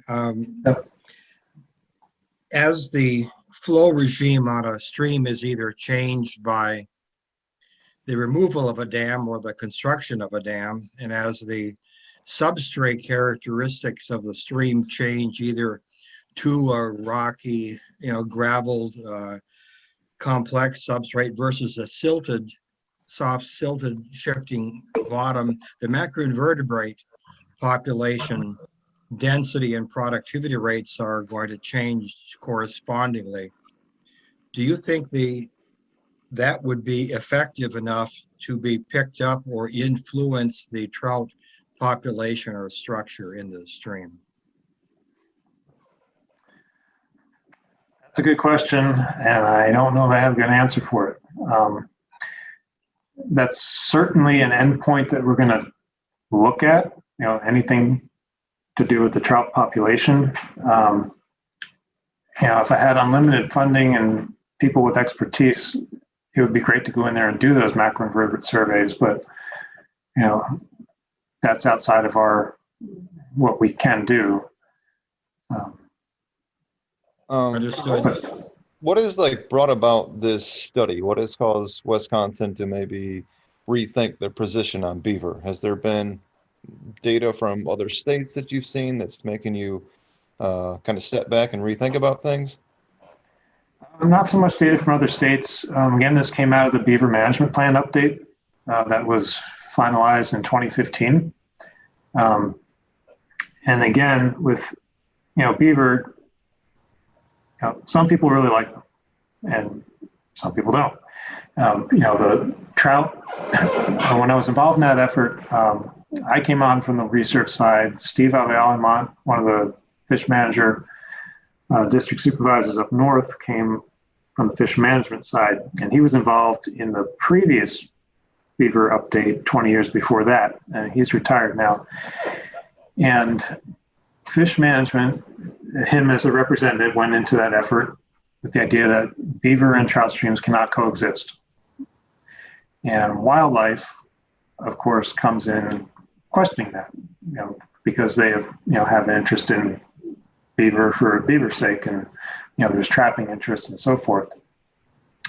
As the flow regime on a stream is either changed by the removal of a dam or the construction of a dam, and as the substrate characteristics of the stream change either to a rocky, graveled, complex substrate versus a silted, soft silted shifting bottom, the macroinvertebrate population density and productivity rates are going to change correspondingly. Do you think that would be effective enough to be picked up or influence the trout population or structure in the stream? That's a good question, and I don't know if I have a good answer for it. That's certainly an endpoint that we're going to look at, anything to do with the trout population. If I had unlimited funding and people with expertise, it would be great to go in there and do those macroinvertebrate surveys, but that's outside of what we can do. Understood. What has brought about this study? What has caused Wisconsin to maybe rethink their position on beaver? Has there been data from other states that you've seen that's making you kind of step back and rethink about things? Not so much data from other states. Again, this came out of the Beaver Management Plan update that was finalized in 2015. And again, with beaver, some people really like them, and some people don't. The trout. When I was involved in that effort, I came on from the research side. Steve Alvalemont, one of the fish manager district supervisors up north, came from the fish management side, and he was involved in the previous beaver update 20 years before that, and he's retired now. And fish management, him as a representative, went into that effort with the idea that beaver and trout streams cannot coexist. And wildlife, of course, comes in questioning that, because they have an interest in beaver for beaver's sake, and there's trapping interests and so forth.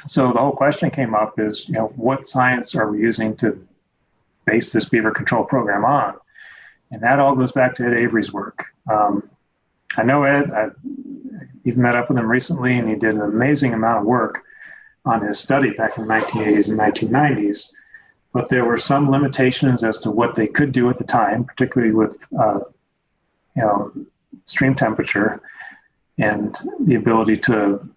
So the whole question came up is, what science are we using to base this beaver control program on? And that all goes back to Ed Avery's work. I know Ed, I've even met up with him recently, and he did an amazing amount of work on his study back in the 1980s and 1990s. But there were some limitations as to what they could do at the time, particularly with stream temperature and the ability to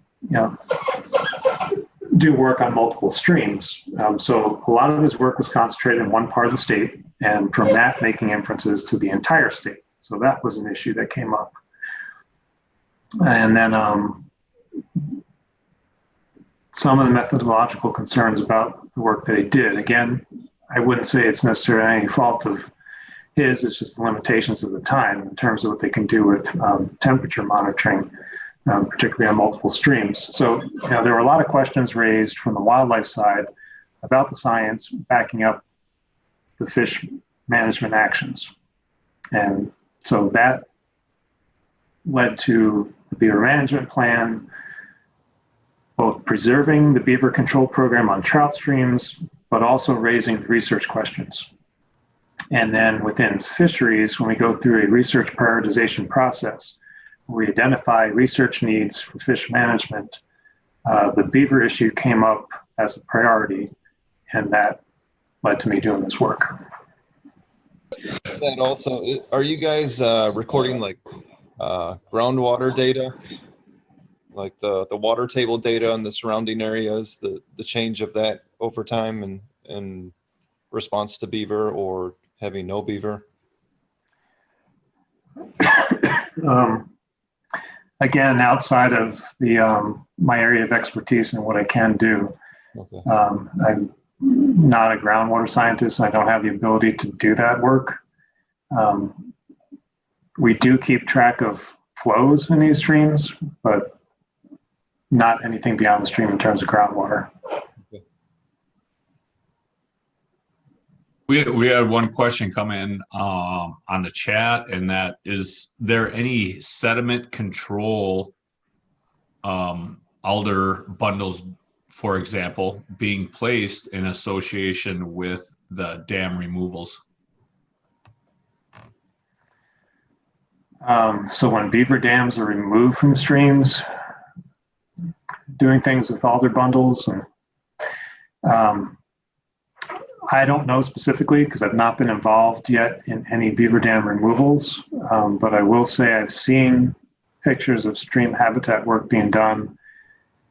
do work on multiple streams. So a lot of his work was concentrated in one part of the state, and from that making inferences to the entire state. So that was an issue that came up. And then some of the methodological concerns about the work that he did. Again, I wouldn't say it's necessarily any fault of his, it's just the limitations of the time in terms of what they can do with temperature monitoring, particularly on multiple streams. So there were a lot of questions raised from the wildlife side about the science backing up the fish management actions. And so that led to the Beaver Management Plan, both preserving the beaver control program on trout streams, but also raising the research questions. And then within fisheries, when we go through a research prioritization process, we identify research needs for fish management. The beaver issue came up as a priority, And that led to me doing this work. And also, are you guys recording like groundwater data, like the water table data in the surrounding areas, the change of that over time and in response to beaver or having no beaver? Again, outside of the my area of expertise and what I can do, Okay. I'm not a groundwater scientist. I don't have the ability to do that work. We do keep track of flows in these streams, but not anything beyond the stream in terms of groundwater. We had one question come in on the chat, and that is there any sediment control alder bundles, for example, being placed in association with the dam removals? So when beaver dams are removed from streams, doing things with alder bundles, and I don't know specifically because I've not been involved yet in any beaver dam removals, but I will say I've seen pictures of stream habitat work being done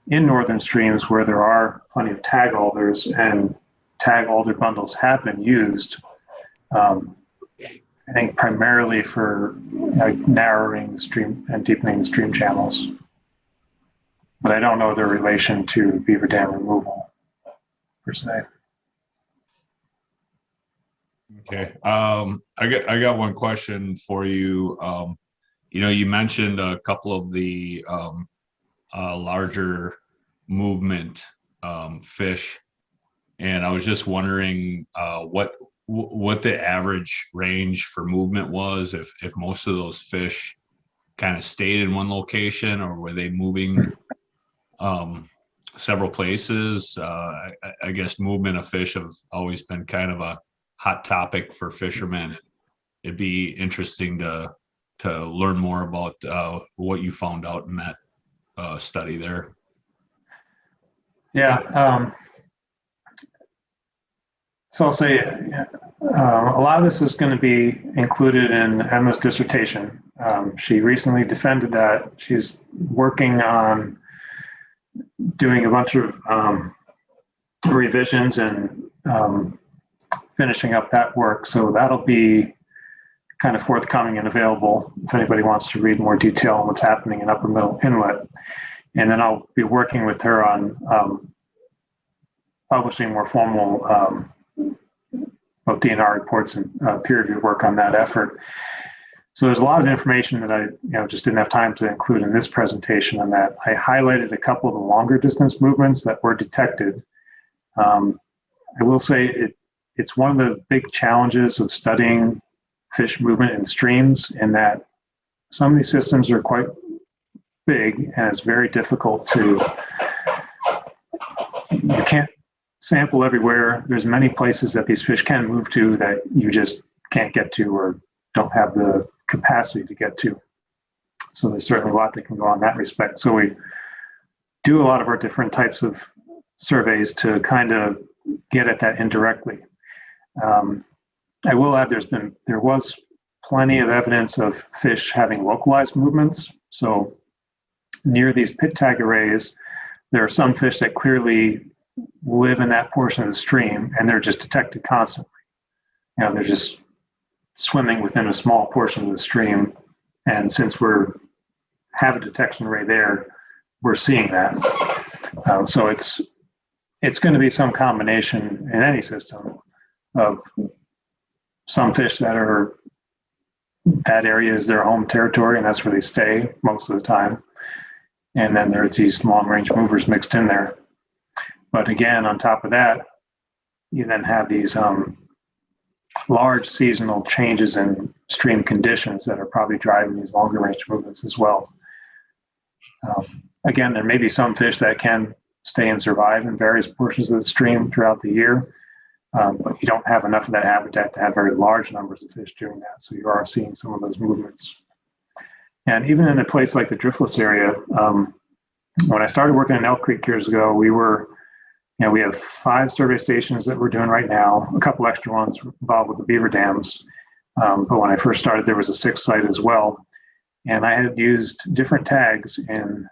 in northern streams where there are plenty of tag alders, and tag alder bundles have been used, I think primarily for narrowing the stream and deepening the stream channels. But I don't know their relation to beaver dam removal per se. Okay. I got one question for you. You know, you mentioned a couple of the larger movement fish, and I was just wondering what the average range for movement was, if most of those fish kind of stayed in one location, or were they moving several places? I guess movement of fish have always been kind of a hot topic for fishermen. It'd be interesting to learn more about what you found out in that study there. Yeah. So I'll say a lot of this is going to be included in Emma's dissertation. She recently defended that. She's working on doing a bunch of revisions and finishing up that work. So that'll be kind of forthcoming and available if anybody wants to read more detail on what's happening in Upper Middle Inlet. And then I'll be working with her on publishing more formal both DNR reports and peer review work on that effort. So there's a lot of information that I just didn't have time to include in this presentation on that. I highlighted a couple of the longer distance movements that were detected. I will say it's one of the big challenges of studying fish movement in streams, in that some of these systems are quite big and it's very difficult to, you can't sample everywhere. There's many places that these fish can move to that you just can't get to or don't have the capacity to get to. So there's certainly a lot that can go on in that respect. So we do a lot of our different types of surveys to kind of get at that indirectly. I will add there was plenty of evidence of fish having localized movements. So near these pit tag arrays, there are some fish that clearly live in that portion of the stream and they're just detected constantly. They're just swimming within a small portion of the stream. And since we have a detection array there, we're seeing that. So it's going to be some combination in any system of some fish that area is their home territory and that's where they stay most of the time. And then there's these long range movers mixed in there. But again, on top of that, you then have these large seasonal changes in stream conditions that are probably driving these longer range movements as well. Again, there may be some fish that can stay and survive in various portions of the stream throughout the year, but you don't have enough of that habitat to have very large numbers of fish doing that. So you are seeing some of those movements. And even in a place like the driftless area, when I started working in Elk Creek years ago, we were We have 5 survey stations that we're doing right now, a couple extra ones involved with the beaver dams. But when I first started, there was a 6th site as well. And I had used different tags in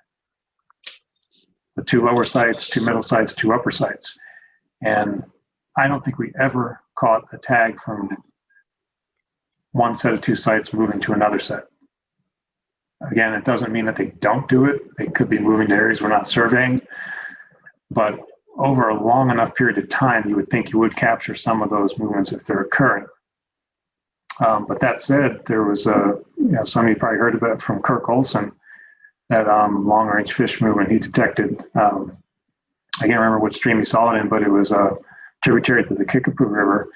the 2 lower sites, 2 middle sites, 2 upper sites. And I don't think we ever caught a tag from one set of 2 sites moving to another set. Again, it doesn't mean that they don't do it. They could be moving to areas we're not surveying. But over a long enough period of time, you would think you would capture some of those movements if they're occurring. But that said, there was some of you probably heard about it from Kirk Olson, that long-range fish movement he detected. I can't remember which stream he saw it in, but it was a tributary to the Kickapoo River,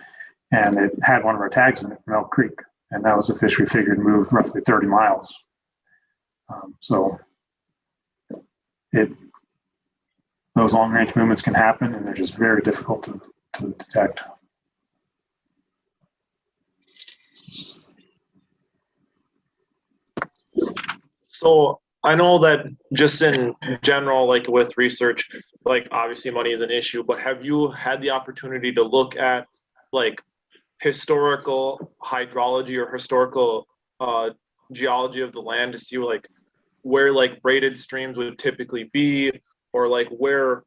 and it had one of our tags in it from Elk Creek, and that was a fish we figured moved roughly 30 miles. So those long-range movements can happen, and they're just very difficult to detect. So I know that just in general, like with research, like obviously money is an issue, but have you had the opportunity to look at like historical hydrology or historical geology of the land to see like where like braided streams would typically be, or like where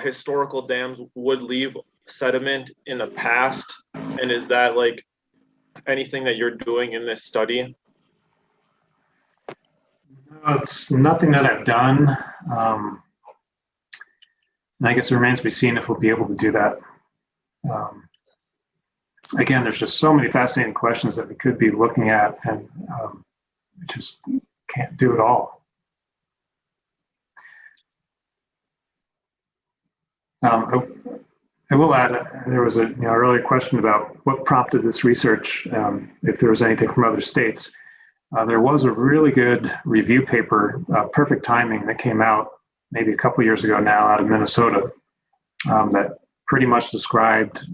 historical dams would leave sediment in the past? And is that like anything that you're doing in this study? It's nothing that I've done. And I guess it remains to be seen if we'll be able to do that. Again, there's just so many fascinating questions that we could be looking at, and we just can't do it all. I will add, there was a earlier question about what prompted this research, if there was anything from other states. There was a really good review paper, perfect timing, that came out maybe a couple years ago now out of Minnesota, that pretty much described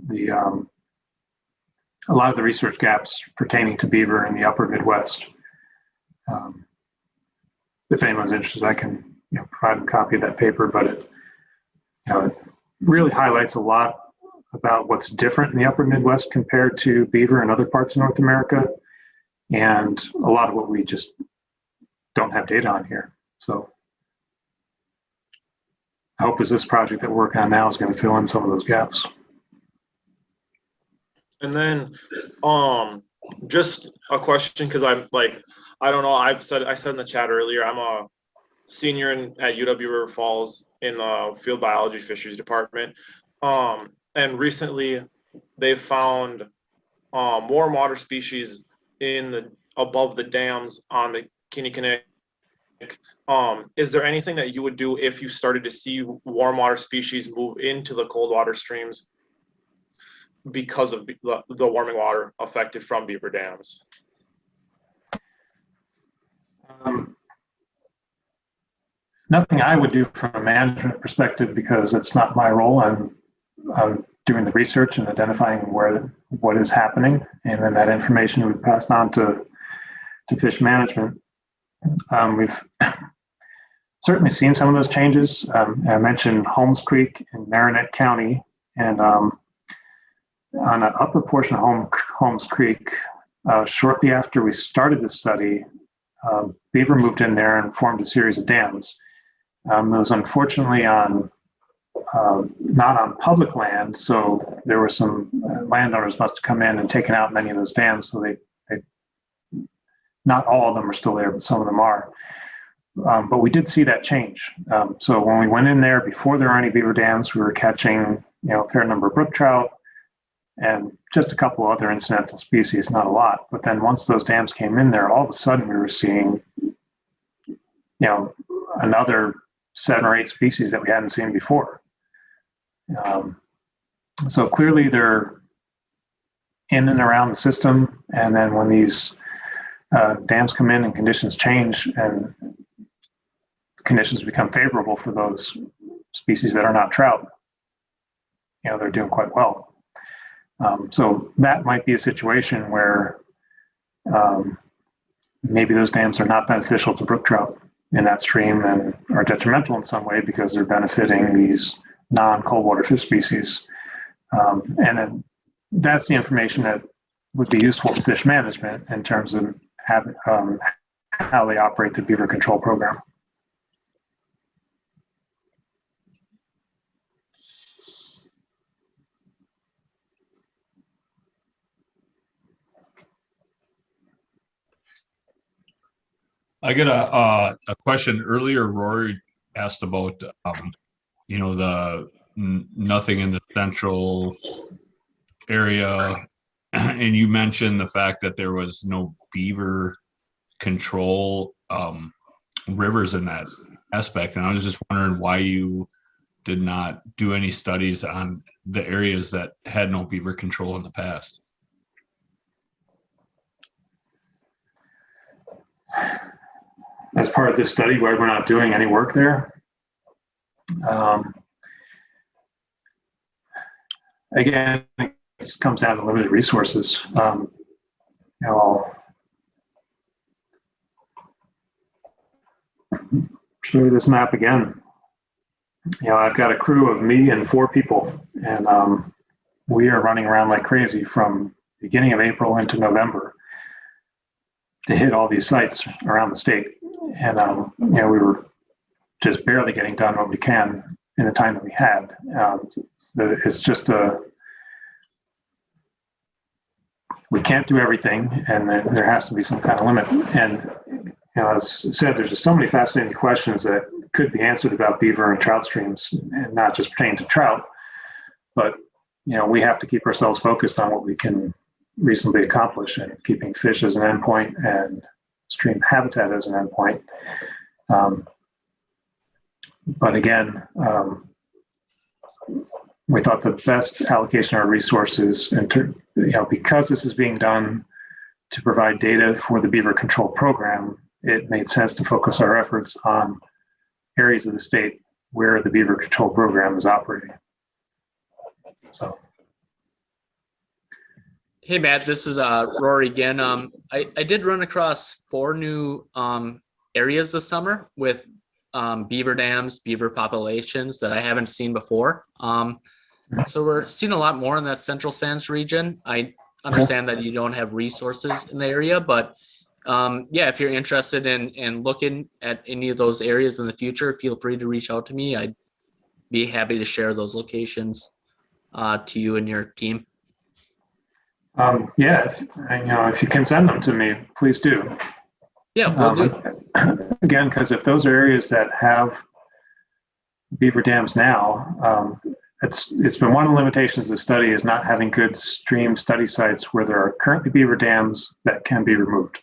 a lot of the research gaps pertaining to beaver in the upper Midwest. If anyone's interested, I can provide a copy of that paper, but it really highlights a lot about what's different in the upper Midwest compared to beaver in other parts of North America, and a lot of what we just don't have data on here. So I hope this project that we're working on now is going to fill in some of those gaps. And then just a question, because I'm like, I don't know, I said in the chat earlier, I'm a senior at UW River Falls in the field biology fisheries department. And recently they've found warm water species above the dams on the Kinnickinnick. Is there anything that you would do if you started to see warm water species move into the cold water streams because of the warming water affected from beaver dams? Nothing I would do from a management perspective, because it's not my role. I'm doing the research and identifying what is happening, and then that information would be passed on to fish management. We've certainly seen some of those changes. I mentioned Holmes Creek in Marinette County, and on an upper portion of Holmes Creek, shortly after we started the study, beaver moved in there and formed a series of dams. It was unfortunately not on public land, so there were some landowners must have come in and taken out many of those dams. So they not all of them are still there, but some of them are. But we did see that change. So when we went in there, before there were any beaver dams, we were catching a fair number of brook trout and just a couple other incidental species, not a lot. But then once those dams came in there, all of a sudden we were seeing another 7 or 8 species that we hadn't seen before. So clearly they're in and around the system, and then when these dams come in and conditions change and conditions become favorable for those species that are not trout, they're doing quite well. So that might be a situation where maybe those dams are not beneficial to brook trout in that stream and are detrimental in some way because they're benefiting these non-cold water fish species. And then that's the information that would be useful to fish management in terms of how they operate the beaver control program. I get a question earlier. Rory asked about, the nothing in the central area, and you mentioned the fact that there was no beaver control rivers in that aspect, and I was just wondering why you did not do any studies on the areas that had no beaver control in the past. As part of this study, why we're not doing any work there. Again, it just comes down to limited resources. I'll show you this map again. I've got a crew of me and 4 people, and we are running around like crazy from beginning of April into November to hit all these sites around the state. And, we were just barely getting done what we can in the time that we had. It's just we can't do everything, and there has to be some kind of limit. And, as I said, there's just so many fascinating questions that could be answered about beaver and trout streams, and not just pertaining to trout, but, we have to keep ourselves focused on what we can reasonably accomplish, and keeping fish as an endpoint and stream habitat as an endpoint. But again, we thought the best allocation of our resources, because this is being done to provide data for the beaver control program, it made sense to focus our efforts on areas of the state where the beaver control program is operating. So. Hey, Matt, this is Rory again. I did run across 4 new areas this summer with beaver dams, beaver populations that I haven't seen before. So we're seeing a lot more in that Central Sands region. I understand that you don't have resources in the area, but yeah, if you're interested in looking at any of those areas in the future, feel free to reach out to me. I'd be happy to share those locations to you and your team. Yeah, if you can send them to me, please do. Yeah, we'll do. Again, because if those are areas that have beaver dams now, it's been one of the limitations of the study is not having good stream study sites where there are currently beaver dams that can be removed.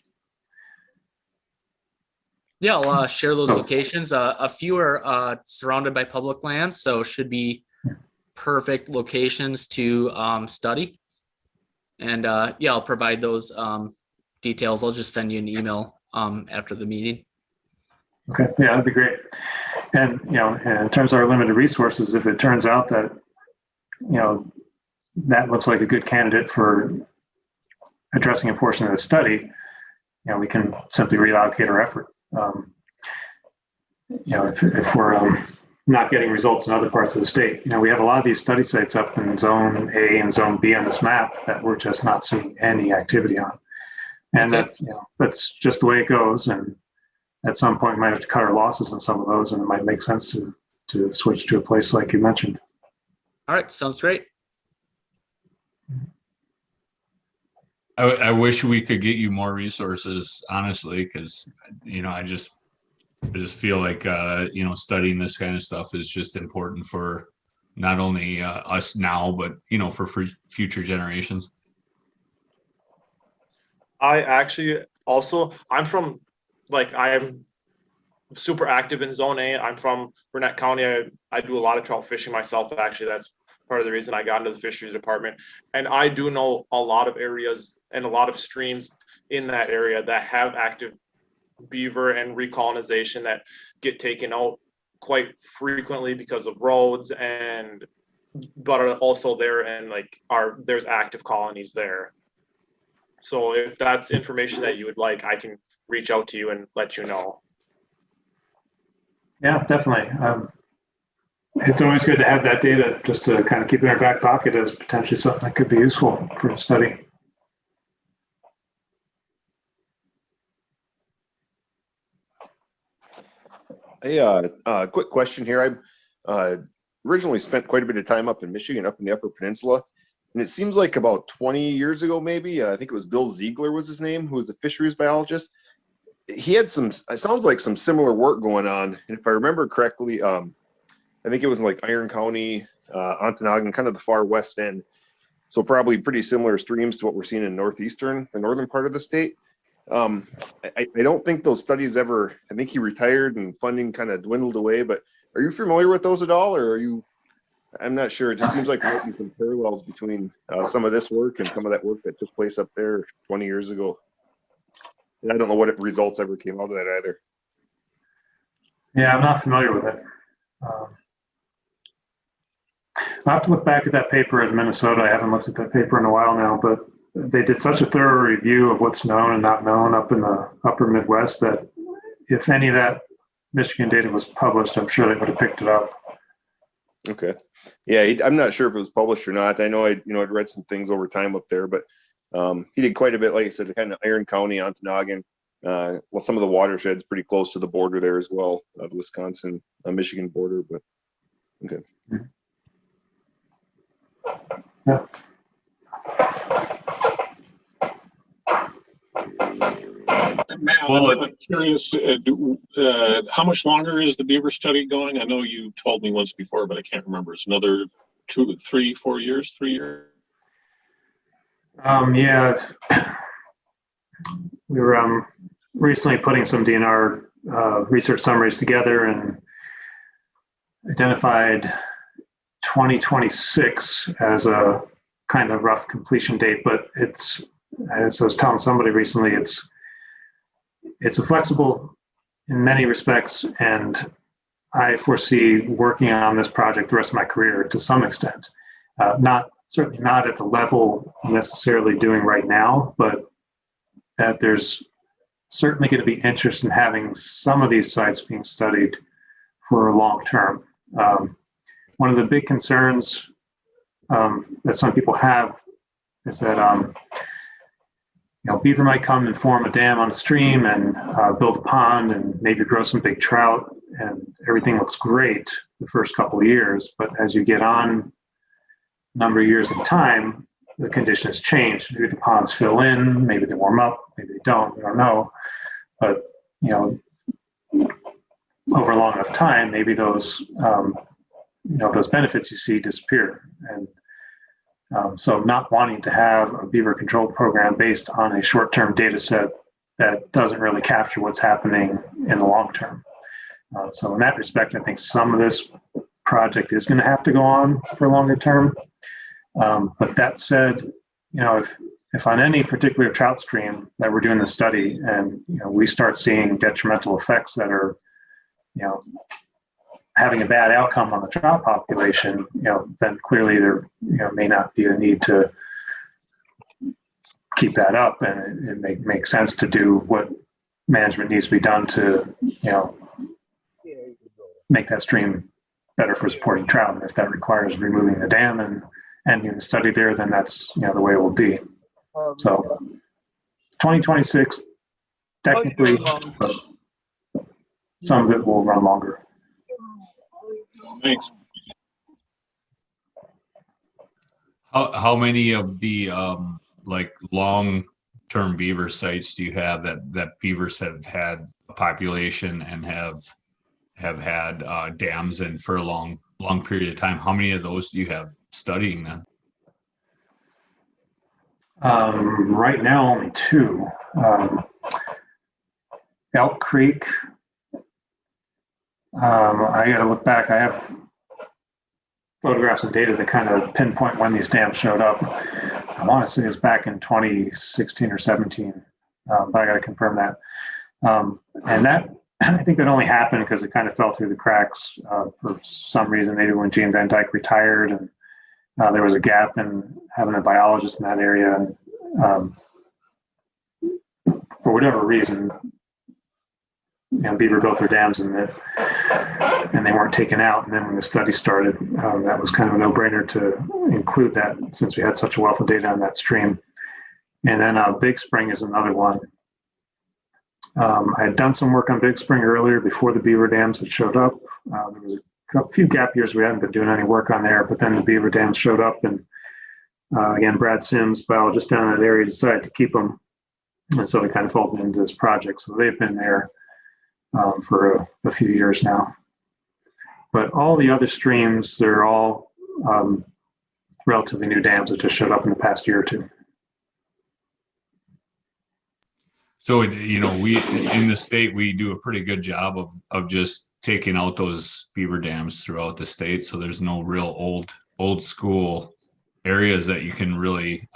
Yeah, I'll share those locations. A few are surrounded by public lands, so should be perfect locations to study. And yeah, I'll provide those details. I'll just send you an email after the meeting. Okay, yeah, that'd be great. And, in terms of our limited resources, if it turns out that, that looks like a good candidate for addressing a portion of the study, we can simply reallocate our effort. If we're not getting results in other parts of the state, we have a lot of these study sites up in Zone A and Zone B on this map that we're just not seeing any activity on. And Okay. that's just the way it goes. And at some point, we might have to cut our losses on some of those, and it might make sense to switch to a place like you mentioned. All right, sounds great. I wish we could get you more resources, honestly, because I just feel like studying this kind of stuff is just important for not only us now, but for future generations. I actually also, I'm super active in Zone A. I'm from Burnett County. I do a lot of trout fishing myself. Actually, that's part of the reason I got into the fisheries department. And I do know a lot of areas and a lot of streams in that area that have active beaver and recolonization that get taken out quite frequently because of roads, but are also there and there's active colonies there. So if that's information that you would like, I can reach out to you and let you know. Yeah, definitely. it's always good to have that data just to kind of keep in our back pocket as potentially something that could be useful for a study. Hey, quick question here. I originally spent quite a bit of time up in Michigan, up in the Upper Peninsula, and it seems like about 20 years ago, maybe, I think it was Bill Ziegler was his name, who was the fisheries biologist. He had some, it sounds like some similar work going on. And if I remember correctly, I think it was like Iron County, Ontonagon, kind of the far west end. So probably pretty similar streams to what we're seeing in the northern part of the state. I don't think those studies ever, I think he retired and funding kind of dwindled away, but are you familiar with those at all, or are you, I'm not sure. It just seems like there might be some parallels between some of this work and some of that work that took place up there 20 years ago. And I don't know what results ever came out of that either. Yeah, I'm not familiar with it. I'll have to look back at that paper in Minnesota. I haven't looked at that paper in a while now, but they did such a thorough review of what's known and not known up in the upper Midwest that if any of that Michigan data was published, I'm sure they would have picked it up. Okay. Yeah, I'm not sure if it was published or not. I know I'd read some things over time up there, but he did quite a bit, like I said, kind of Iron County, Ontonagon. Well, some of the watersheds pretty close to the border there as well, the Wisconsin, Michigan border. But okay. Yeah. Matt, I'm curious, how much longer is the beaver study going? I know you told me once before, but I can't remember. It's another 2, 3, 4 years, 3 years? Yeah, we were recently putting some DNR research summaries together and identified 2026 as a kind of rough completion date, but it's, as I was telling somebody recently, it's a flexible in many respects, and I foresee working on this project the rest of my career to some extent. Certainly not at the level I'm necessarily doing right now, but that there's certainly going to be interest in having some of these sites being studied for long term. One of the big concerns that some people have is that beaver might come and form a dam on a stream and build a pond and maybe grow some big trout, and everything looks great the first couple of years. But as you get on a number of years in time, the conditions change. Maybe the ponds fill in, maybe they warm up, maybe they don't. We don't know. But over a long enough time, maybe those those benefits you see disappear. And so not wanting to have a beaver control program based on a short-term data set that doesn't really capture what's happening in the long term. So in that respect, I think some of this project is going to have to go on for longer term. But that said, if on any particular trout stream that we're doing the study and we start seeing detrimental effects that are having a bad outcome on the trout population, then clearly there may not be a need to keep that up, and it makes sense to do what management needs to be done to make that stream better for supporting trout. And if that requires removing the dam and ending the study there, then that's the way it will be. So 2026 technically, but some of it will run longer. Thanks. How many of the long-term beaver sites do you have that beavers have had a population and have had dams in for a long period of time? How many of those do you have studying them? Right now, only 2. Elk Creek. I got to look back. I have photographs and data that kind of pinpoint when these dams showed up. I want to say it's back in 2016 or 17, but I got to confirm that. And that, I think that only happened because it kind of fell through the cracks for some reason. Maybe when Gene Van Dyke retired, and there was a gap in having a biologist in that area. And for whatever reason, beaver built their dams and they weren't taken out. And then when the study started, that was kind of a no-brainer to include that since we had such a wealth of data on that stream. And then Big Spring is another one. I had done some work on Big Spring earlier before the beaver dams had showed up. There was a few gap years we hadn't been doing any work on there, but then the beaver dams showed up, and again, Brad Sims, biologist down in that area, decided to keep them. And so we kind of folded into this project. So they've been there for a few years now. But all the other streams, they're all relatively new dams that just showed up in the past year or two. So, we, in the state, we do a pretty good job of just taking out those beaver dams throughout the state. So there's no real old school areas that you can really,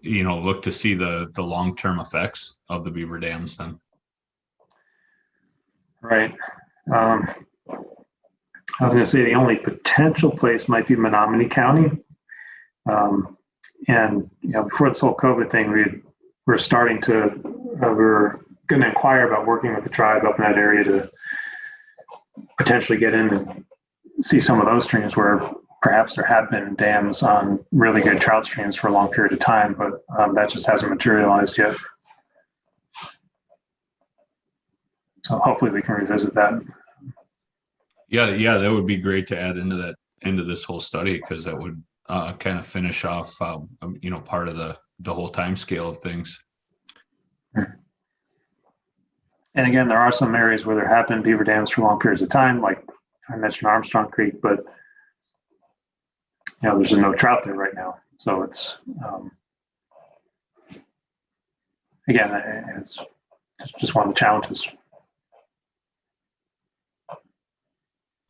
look to see the long-term effects of the beaver dams then. Right. I was going to say the only potential place might be Menominee County. And, before this whole COVID thing, we were starting to, we were going to inquire about working with the tribe up in that area to potentially get in and see some of those streams where perhaps there have been dams on really good trout streams for a long period of time, but that just hasn't materialized yet. So hopefully we can revisit that. Yeah, that would be great to add into this whole study, because that would kind of finish off, part of the whole time scale of things. And again, there are some areas where there have been beaver dams for long periods of time, like I mentioned Armstrong Creek, but there's no trout there right now. So it's again, it's just one of the challenges.